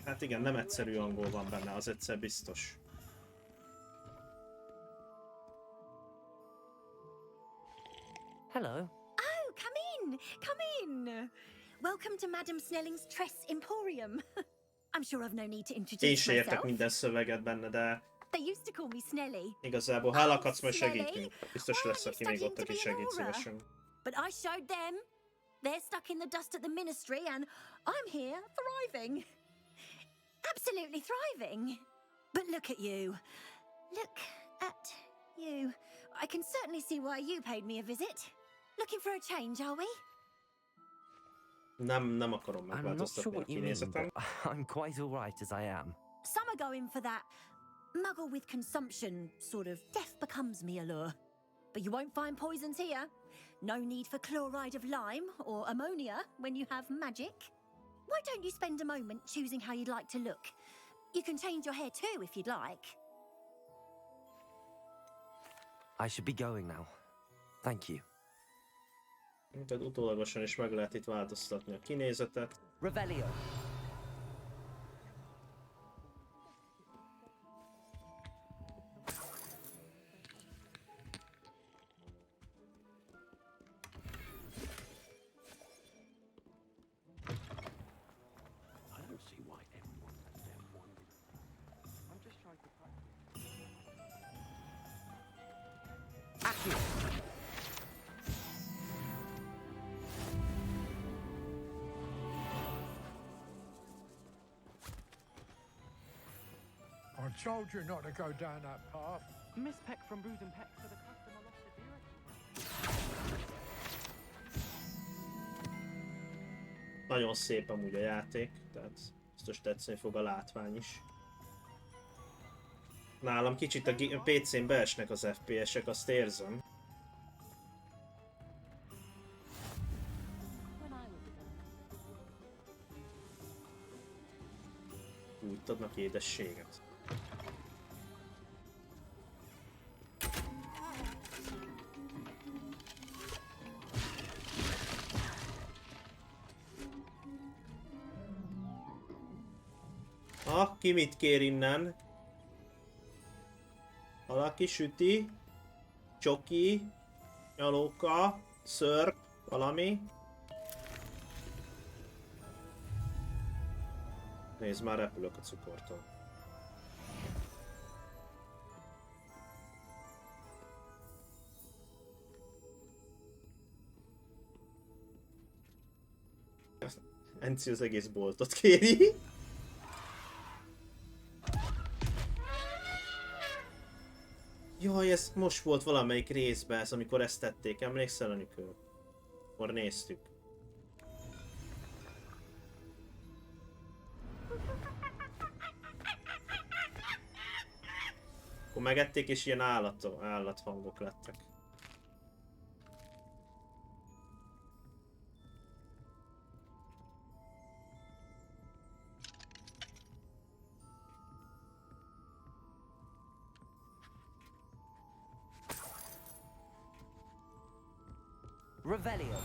A: hát igen, nem egyszerű angol van benne, az egyszer biztos.
Q: Hello.
U: Oh, come in! Come in! Welcome to Madame Snelling's Tress Emporium. I'm sure I've no need to
A: Én
U: introduce
A: is értek
U: myself.
A: minden szöveget benne, de
U: They used to call me Snelly.
A: igazából, ha elakadsz, majd segítünk. Biztos lesz, aki még ott, aki segít szívesen.
U: But I showed them. They're stuck in the dust at the ministry, and I'm here thriving. Absolutely thriving. But look at you. Look at you. I can certainly see why you paid me a visit. Looking for a change, are we?
A: Nem akarom
E: I'm not sure
A: megváltoztatni a
E: what you mean,
A: kinézetem.
E: but I'm quite all right as I am.
U: Some are going for that muggle with consumption, sort of death becomes me allure. But you won't find poisons here. No need for chloride of lime or ammonia when you have magic. Why don't you spend a moment choosing how you'd like to look? You can change your hair too if you'd like.
E: I should be going now. Thank you.
A: Tehát utólagosan is meg lehet itt változtatni a kinézetet.
E: Revelio.
I: I told you not to go down that path.
G: Miss Peck from Booze and Peck for the customer lost the direction.
A: Nagyon szép amúgy a játék, tehát biztos tetszeni fog a látvány is. Nálam kicsit a PC-n beesnek az FPS-ek, azt érzem. Úgy adnak édességet. Ki mit kér innen? Valaki süti, csoki, nyalóka, szörp, valami. Nézd, már repülök a cukortól. Enci az egész boltot kéri. Jaj, ez most volt valamelyik részben, ez, amikor ezt tették, emlékszel, Anikő? Akkor néztük. Akkor megették és ilyen állathangok lettek.
E: Revelio.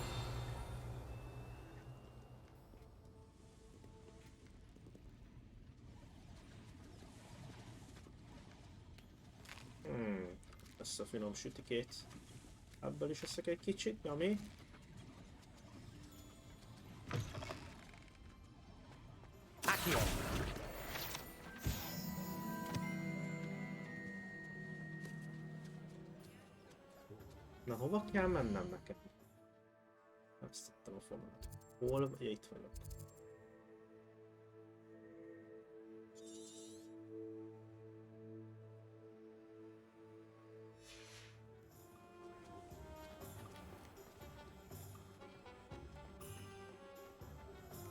A: Ezt a finom sütikét. Ebből is eszek egy kicsit, nyami. Na, hova kell mennem nekem? Megszedtem a fonalat. Hol? Ja, itt vagyok.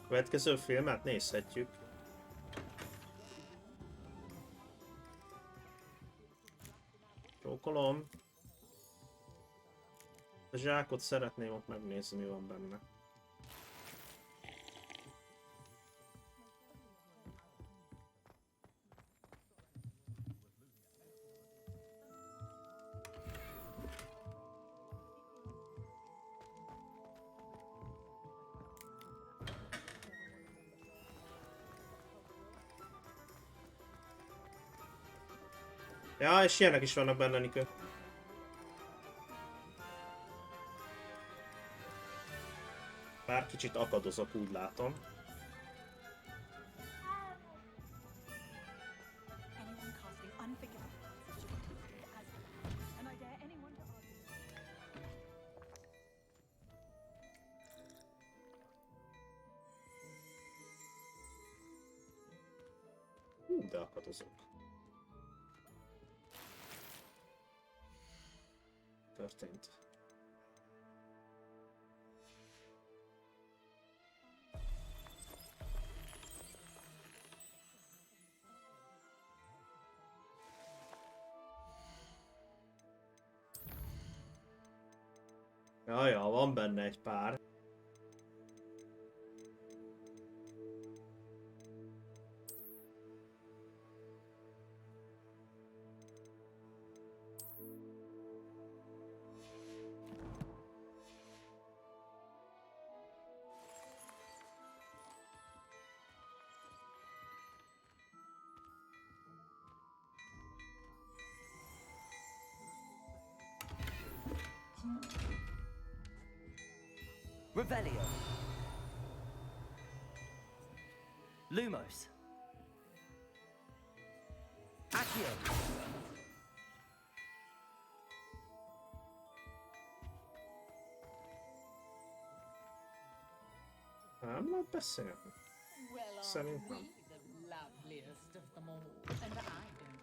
A: Következő filmet nézhetjük. Csókolom. A zsákot szeretném ott megnézni, mi van benne. Ja, és ilyenek is vannak benne, Nikő. Bár kicsit akadozok, úgy látom. De akadozok. Történt. Ja, van benne egy pár.
E: Revelio. Lumos. Accio.
A: Nem lehet beszélni.
M: Well, aren't
A: Szerintem.
M: we the loveliest of them all? And I don't think.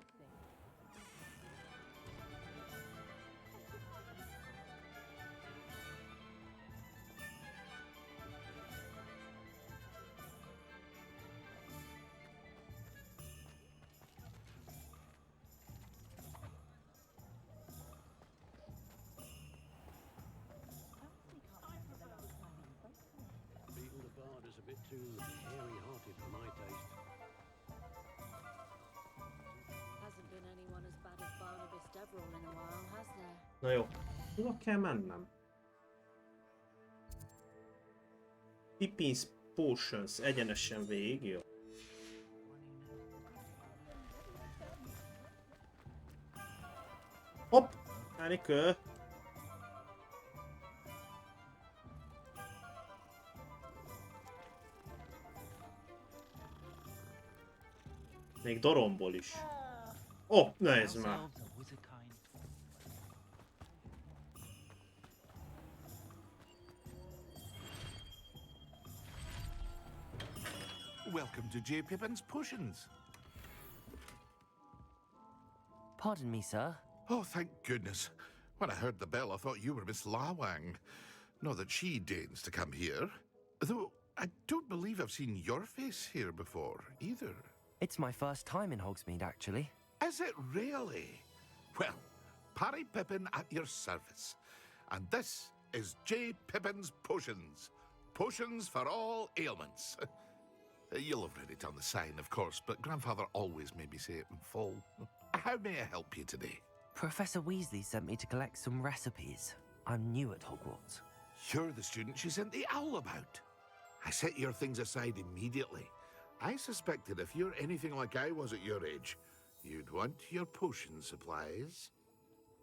R: Beetle the Bard is a bit too hairy-hearted for my taste.
U: Hasn't been anyone as bad as Barnabas Deverell in a while, has there?
A: Na jó, hova kell mennem? Pippin's Potions, egyenesen végig, jó? Hopp! Enikő! Még Doromból is. Ó, nézd már!
K: Welcome to J. Pippin's Potions.
E: Pardon me, sir.
K: Oh, thank goodness. When I heard the bell, I thought you were Miss Lawang. Not that she deigns to come here. Though, I don't believe I've seen your face here before, either.
E: It's my first time in Hogsmeade, actually.
K: Is it really? Well, Parry Pippin at your service. And this is J. Pippin's Potions. Potions for all ailments. You'll have read it on the sign, of course, but Grandfather always made me say it in full. How may I help you today?
E: Professor Weasley sent me to collect some recipes. I'm new at Hogwarts.
K: You're the student she sent the owl about. I set your things aside immediately. I suspected if you're anything like I was at your age, you'd want your potion supplies.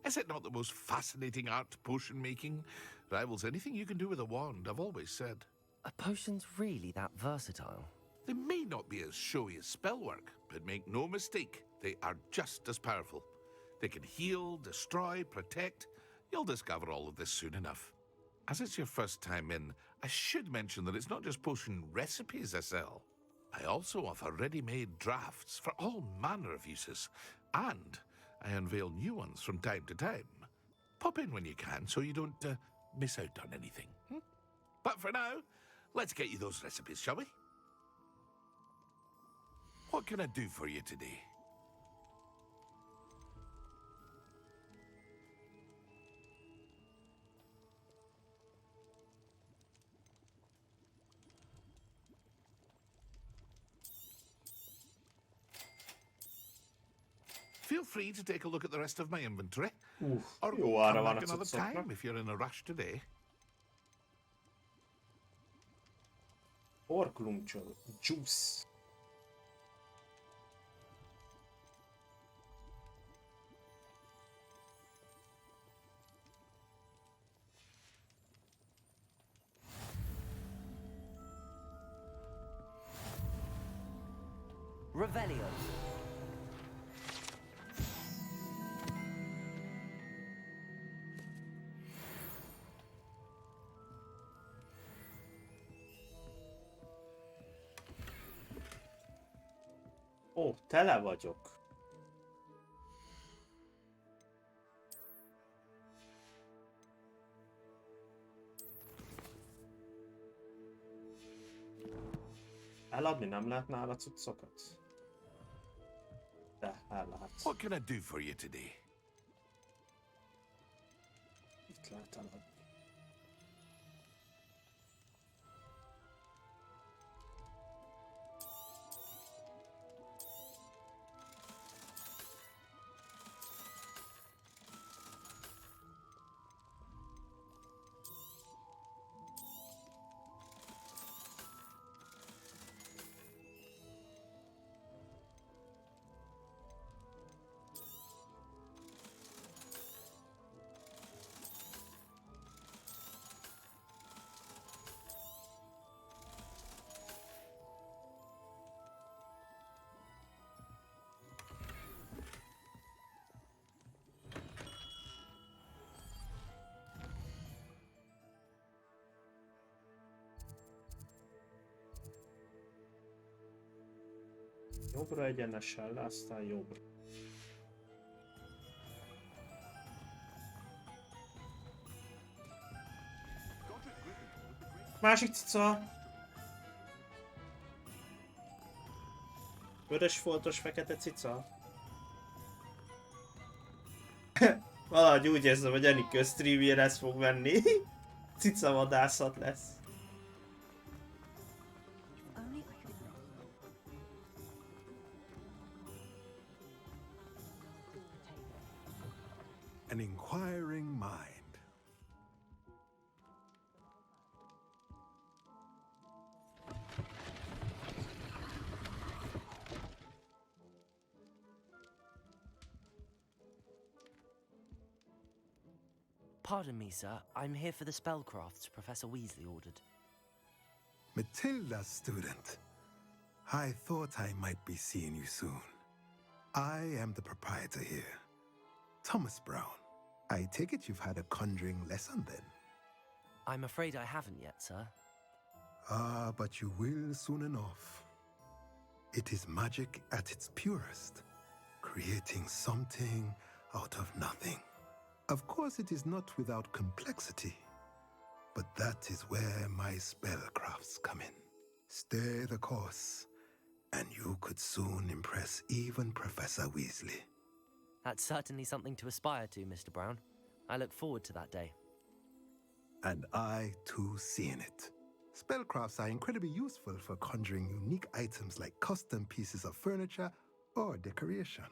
K: Is it not the most fascinating art, potion making? Rivals anything you can do with a wand, I've always said.
E: Are potions really that versatile?
K: They may not be as showy as spellwork, but make no mistake, they are just as powerful. They can heal, destroy, protect. You'll discover all of this soon enough. As it's your first time in, I should mention that it's not just potion recipes I sell. I also offer ready-made drafts for all manner of uses, and I unveil new ones from time to time. Pop in when you can so you don't miss out on anything. But for now, let's get you those recipes, shall we? What can I do for you today? Feel free to take a look at the rest of my inventory. Or
A: jó
K: come
A: ára
K: back
A: van a
K: another
A: cuccoknak.
K: time if you're in a rush today.
A: Orklumcsol. Juice.
E: Revelio.
A: Ó, tele vagyok. Eladni nem lehet nála cuccokat? De, el lehet.
K: What can I do for you today?
A: Itt lehet eladni. Jobbra egyenesen le, aztán jobbra. Másik cica! Vörös foltos fekete cica. Valahogy úgy érzem, hogy Enikő streamjére ez fog menni. Cica vadászat lesz.
O: An inquiring mind.
E: Pardon me, sir. I'm here for the spellcrafts Professor Weasley ordered.
O: Matilda, student. I thought I might be seeing you soon. I am the proprietor here, Thomas Brown. I take it you've had a conjuring lesson then?
E: I'm afraid I haven't yet, sir.
O: Ah, but you will soon enough. It is magic at its purest, creating something out of nothing. Of course, it is not without complexity, but that is where my spellcrafts come in. Stay the course, and you could soon impress even Professor Weasley.
E: That's certainly something to aspire to, Mr. Brown. I look forward to that day.
O: And I, too, seeing it. Spellcrafts are incredibly useful for conjuring unique items like custom pieces of furniture or decoration.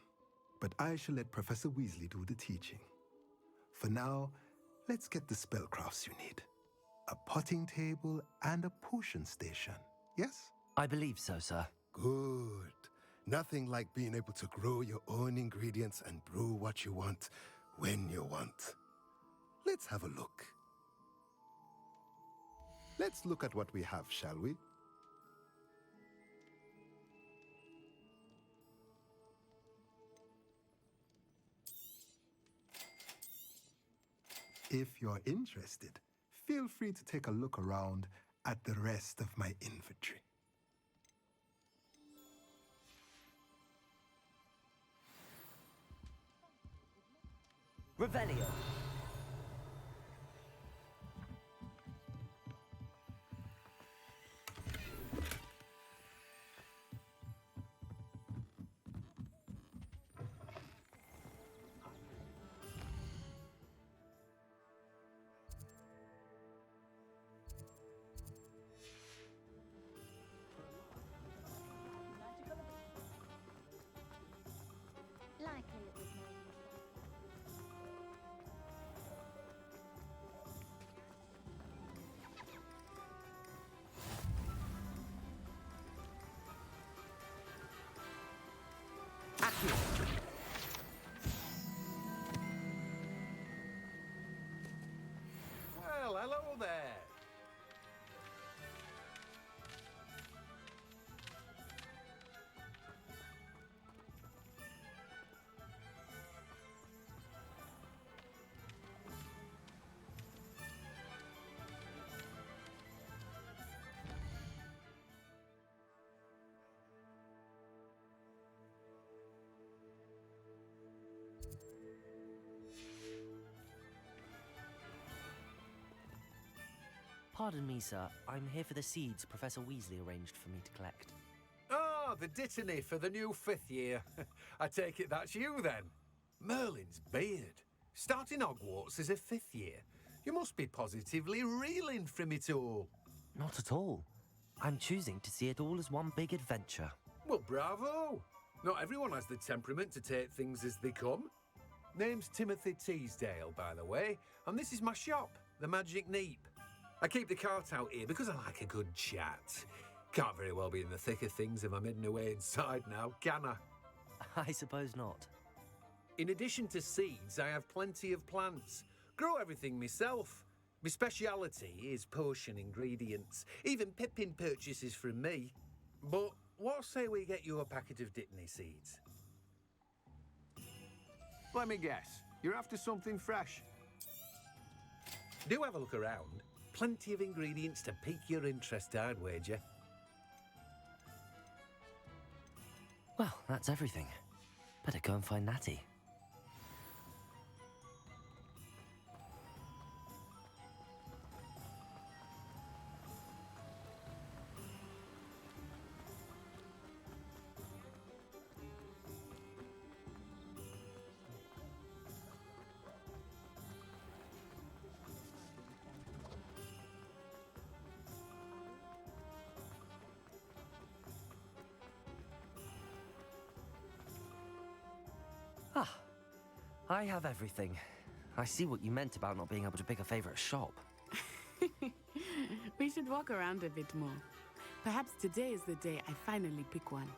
O: But I shall let Professor Weasley do the teaching. For now, let's get the spellcrafts you need. A potting table and a potion station, yes?
E: I believe so, sir.
O: Good. Nothing like being able to grow your own ingredients and brew what you want when you want. Let's have a look. Let's look at what we have, shall we? If you're interested, feel free to take a look around at the rest of my inventory.
E: Revelio.
S: Likely it was no
R: Well, hello there.
E: Pardon me, sir. I'm here for the seeds Professor Weasley arranged for me to collect.
R: Oh, the dittany for the new 5th year. I take it that's you then. Merlin's beard. Starting Hogwarts as a 5th year. You must be positively reeling from it all.
E: Not at all. I'm choosing to see it all as one big adventure.
R: Well, bravo. Not everyone has the temperament to take things as they come. Name's Timothy Teasdale, by the way, and this is my shop, the Magic Neep. I keep the cart out here because I like a good chat. Can't very well be in the thick of things if I'm hidden away inside now, can I?
E: I suppose not.
R: In addition to seeds, I have plenty of plants. Grow everything myself. My speciality is potion ingredients. Even Pippin purchases from me. But what say we get you a packet of Dittany seeds? Let me guess. You're after something fresh. Do have a look around. Plenty of ingredients to pique your interest, I'd wager.
E: Well, that's everything. Better go and find Natty. Ah, I have everything. I see what you meant about not being able to pick a favorite shop.
Q: We should walk around a bit more. Perhaps today is the day I finally pick one.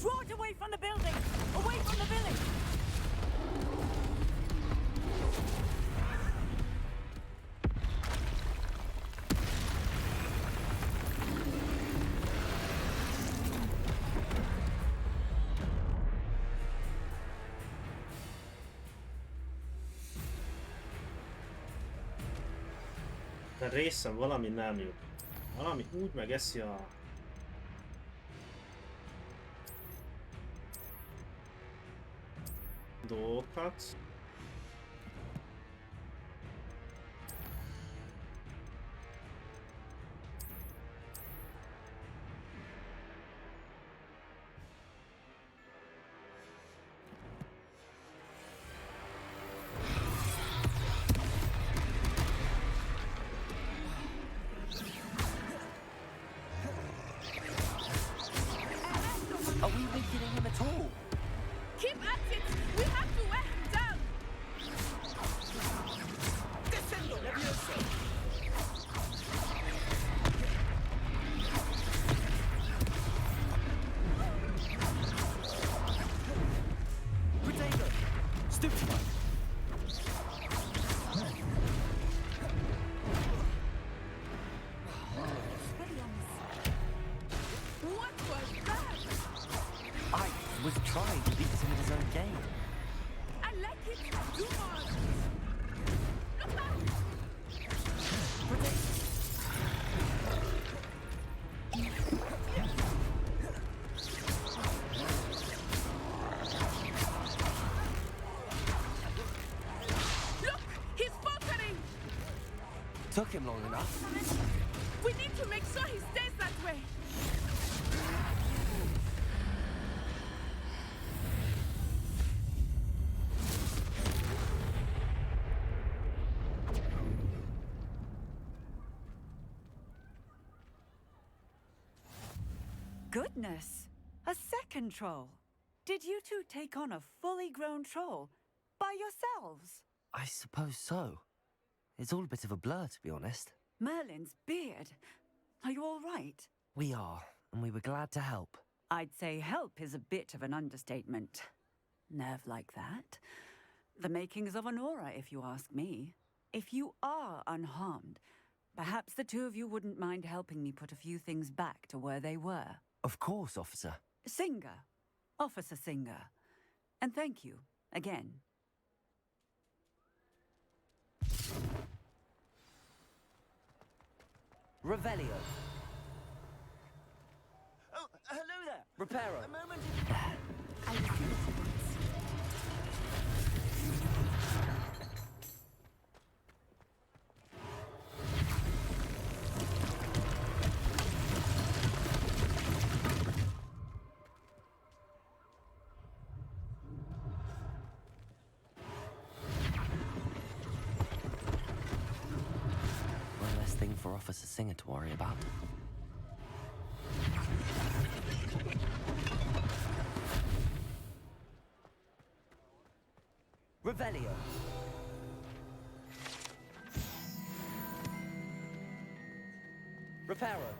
J: Draw it away from the building! Away from the village!
A: De részem valami nem jut. Valami úgy megeszi a... dolgokat.
E: Are we weakening him at all?
Q: Keep at it! We have to wear him down!
T: Descendo, nervioso!
E: Potato! Stupefy!
Q: What was that?
E: I was trying to beat him in his own game.
Q: I like it! Do more! Look back! Look! He's faltering!
E: Took him long enough.
Q: We need to make sure he stays that way!
J: Goodness! A second troll! Did you two take on a fully grown troll by yourselves?
E: I suppose so. It's all a bit of a blur, to be honest.
J: Merlin's beard. Are you all right?
E: We are, and we were glad to help.
J: I'd say help is a bit of an understatement. Nerve like that. The makings of an aura, if you ask me. If you are unharmed, perhaps the two of you wouldn't mind helping me put a few things back to where they were.
E: Of course, officer.
J: Singer. Officer Singer. And thank you, again.
E: Revelio.
T: Oh, hello there!
E: Reparo.
T: A moment.
Q: I refuse.
E: One less thing for Officer Singer to worry about. Revelio. Reparo.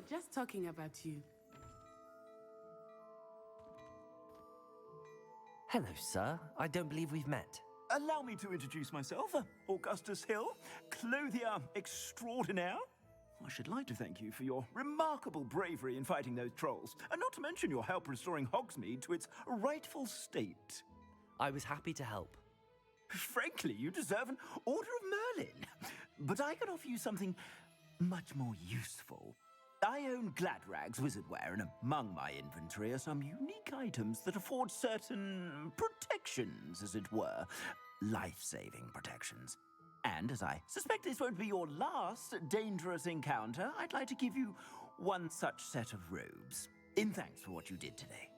Q: just talking about you.
E: Hello, sir. I don't believe we've met.
T: Allow me to introduce myself, Augustus Hill, clothier extraordinaire. I should like to thank you for your remarkable bravery in fighting those trolls, and not to mention your help restoring Hogsmeade to its rightful state.
E: I was happy to help.
T: Frankly, you deserve an Order of Merlin. But I can offer you something much more useful. I own Gladrag's wizardware, and among my inventory are some unique items that afford certain protections, as it were. Life-saving protections. And as I suspect this won't be your last dangerous encounter, I'd like to give you one such set of robes, in thanks for what you did today.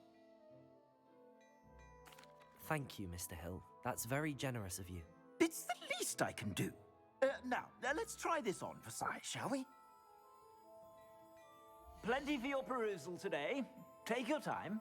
E: Thank you, Mr. Hill. That's very generous of you.
T: It's the least I can do. Now, let's try this on for size, shall we? Plenty for your perusal today. Take your time.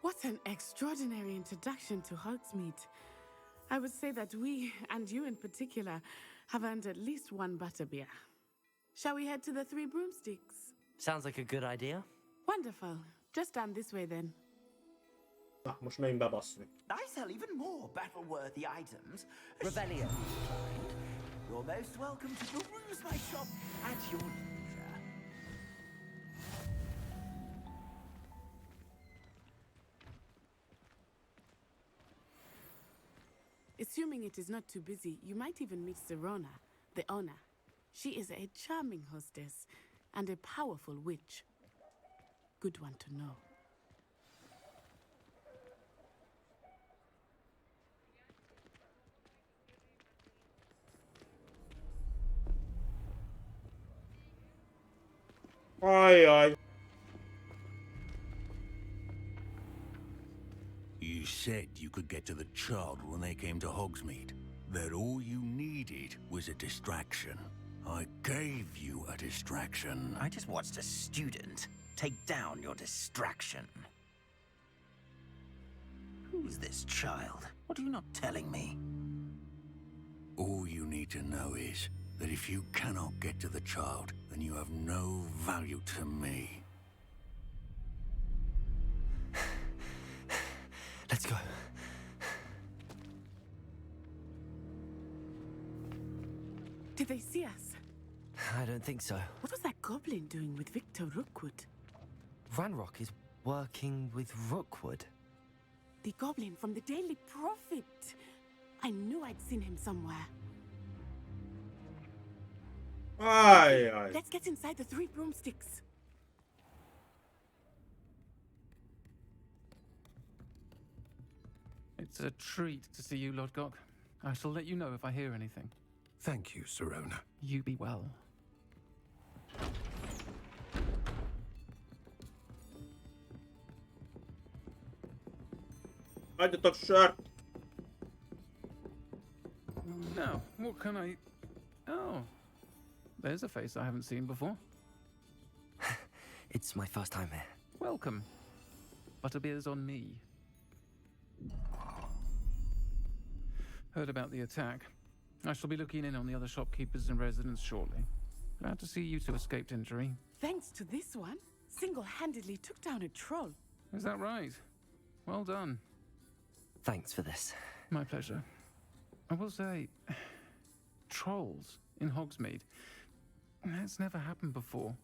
Q: What an extraordinary introduction to Hogsmeade. I would say that we, and you in particular, have earned at least one butterbeer. Shall we head to the Three Broomsticks?
E: Sounds like a good idea.
Q: Wonderful. Just down this way then.
A: Na, most menjünk bebasszni.
T: I sell even more battle-worthy items.
E: Rebellion.
T: You're most welcome to peruse my shop at your leisure.
Q: Assuming it is not too busy, you might even meet Serona, the owner. She is a charming hostess and a powerful witch. Good one to know.
A: Ajaj.
N: You said you could get to the child when they came to Hogsmeade. That all you needed was a distraction. I gave you a distraction.
T: I just watched a student take down your distraction. Who's this child? What are you not telling me?
N: All you need to know is that if you cannot get to the child, then you have no value to me.
E: Let's go.
Q: Did they see us?
E: I don't think so.
Q: What was that goblin doing with Victor Rookwood?
E: Ranrock is working with Rookwood.
Q: The goblin from the Daily Prophet. I knew I'd seen him somewhere.
A: Ajaj.
Q: Let's get inside the Three Broomsticks.
G: It's a treat to see you, Lodgok. I shall let you know if I hear anything.
O: Thank you, Serona.
G: You be well.
A: Hagyjatok sört!
G: Now, what can I... Oh, there's a face I haven't seen before.
E: It's my first time here.
G: Welcome. Butterbeer's on me. Heard about the attack. I shall be looking in on the other shopkeepers and residents shortly. Glad to see you two escaped injury.
Q: Thanks to this one, single-handedly took down a troll.
G: Is that right? Well done.
E: Thanks for this.
G: My pleasure. I will say, trolls in Hogsmeade. That's never happened before.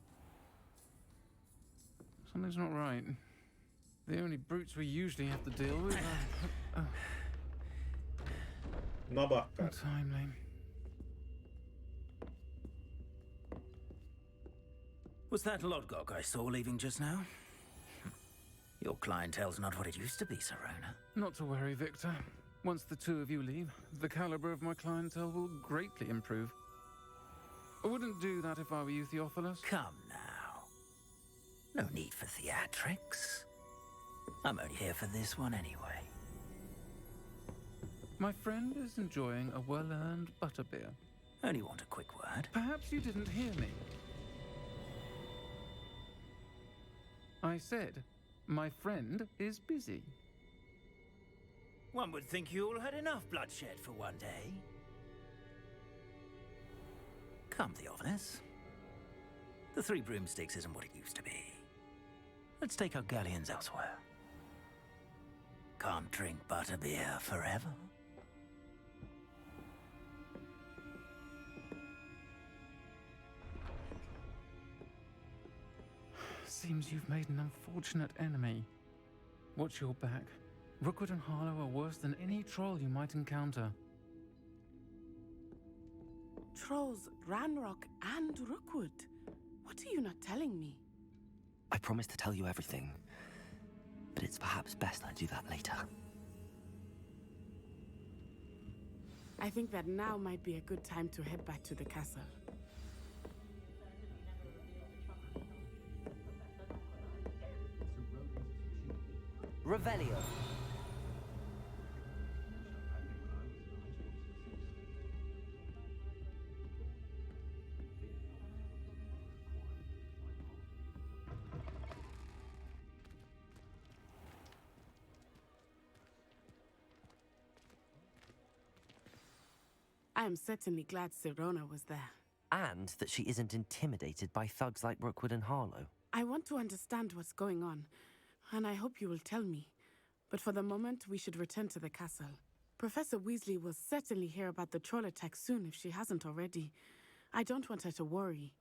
G: Something's not right. The only brutes we usually have to deal with are...
A: Na bakker.
G: Timely.
T: Was that Lodgok I saw leaving just now? Your clientele's not what it used to be, Serona.
G: Not to worry, Victor. Once the two of you leave, the caliber of my clientele will greatly improve. I wouldn't do that if I were you, Theophilus.
T: Come now. No need for theatrics. I'm only here for this one anyway.
G: My friend is enjoying a well-earned butterbeer.
T: Only want a quick word.
G: Perhaps you didn't hear me. I said, my friend is busy.
T: One would think you all had enough bloodshed for one day. Come, Theophilus. The Three Broomsticks isn't what it used to be. Let's take our galleons elsewhere. Can't drink butterbeer forever.
G: Seems you've made an unfortunate enemy. Watch your back. Rookwood and Harlow are worse than any troll you might encounter.
Q: Trolls, Ranrock, and Rookwood. What are you not telling me?
E: I promised to tell you everything, but it's perhaps best I do that later.
Q: I think that now might be a good time to head back to the castle.
E: Revelio.
Q: I am certainly glad Serona was there.
E: And that she isn't intimidated by thugs like Rookwood and Harlow.
Q: I want to understand what's going on, and I hope you will tell me. But for the moment, we should return to the castle. Professor Weasley will certainly hear about the troll attack soon if she hasn't already. I don't want her to worry.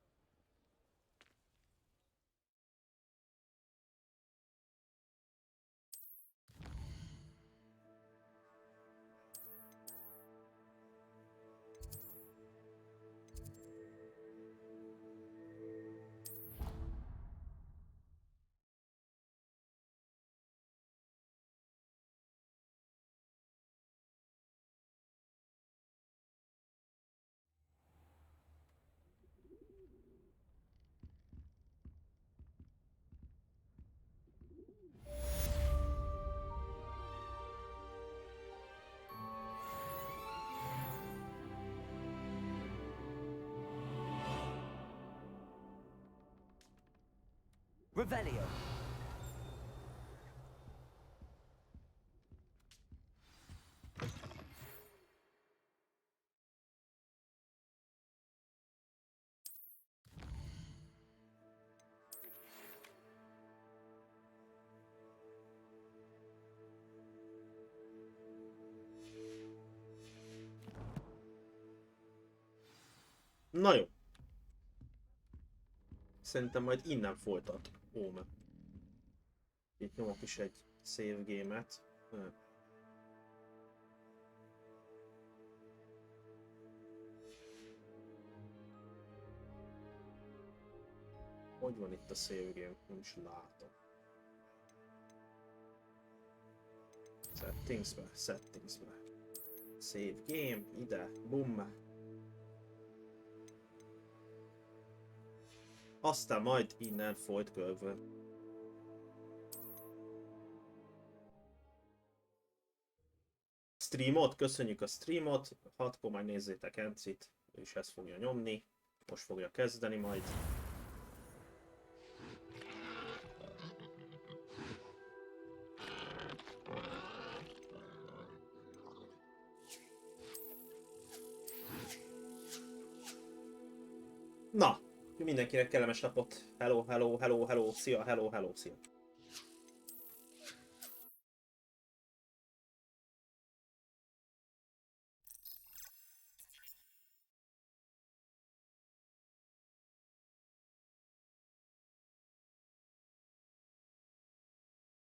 E: Revelio.
A: Na jó. Szerintem majd innen folytat. Ome. Itt nyomok is egy save game-et. Hogy van itt a save game? Nem is látom. Settingsbe. Save game, ide, bum. Aztán majd innen folyt kövön. Streamot, köszönjük a streamot. 6-kor majd nézzétek Encit, ő is ezt fogja nyomni. Most fogja kezdeni majd. Na, mindenkinek kellemes napot. Hello, szia, hello, szia.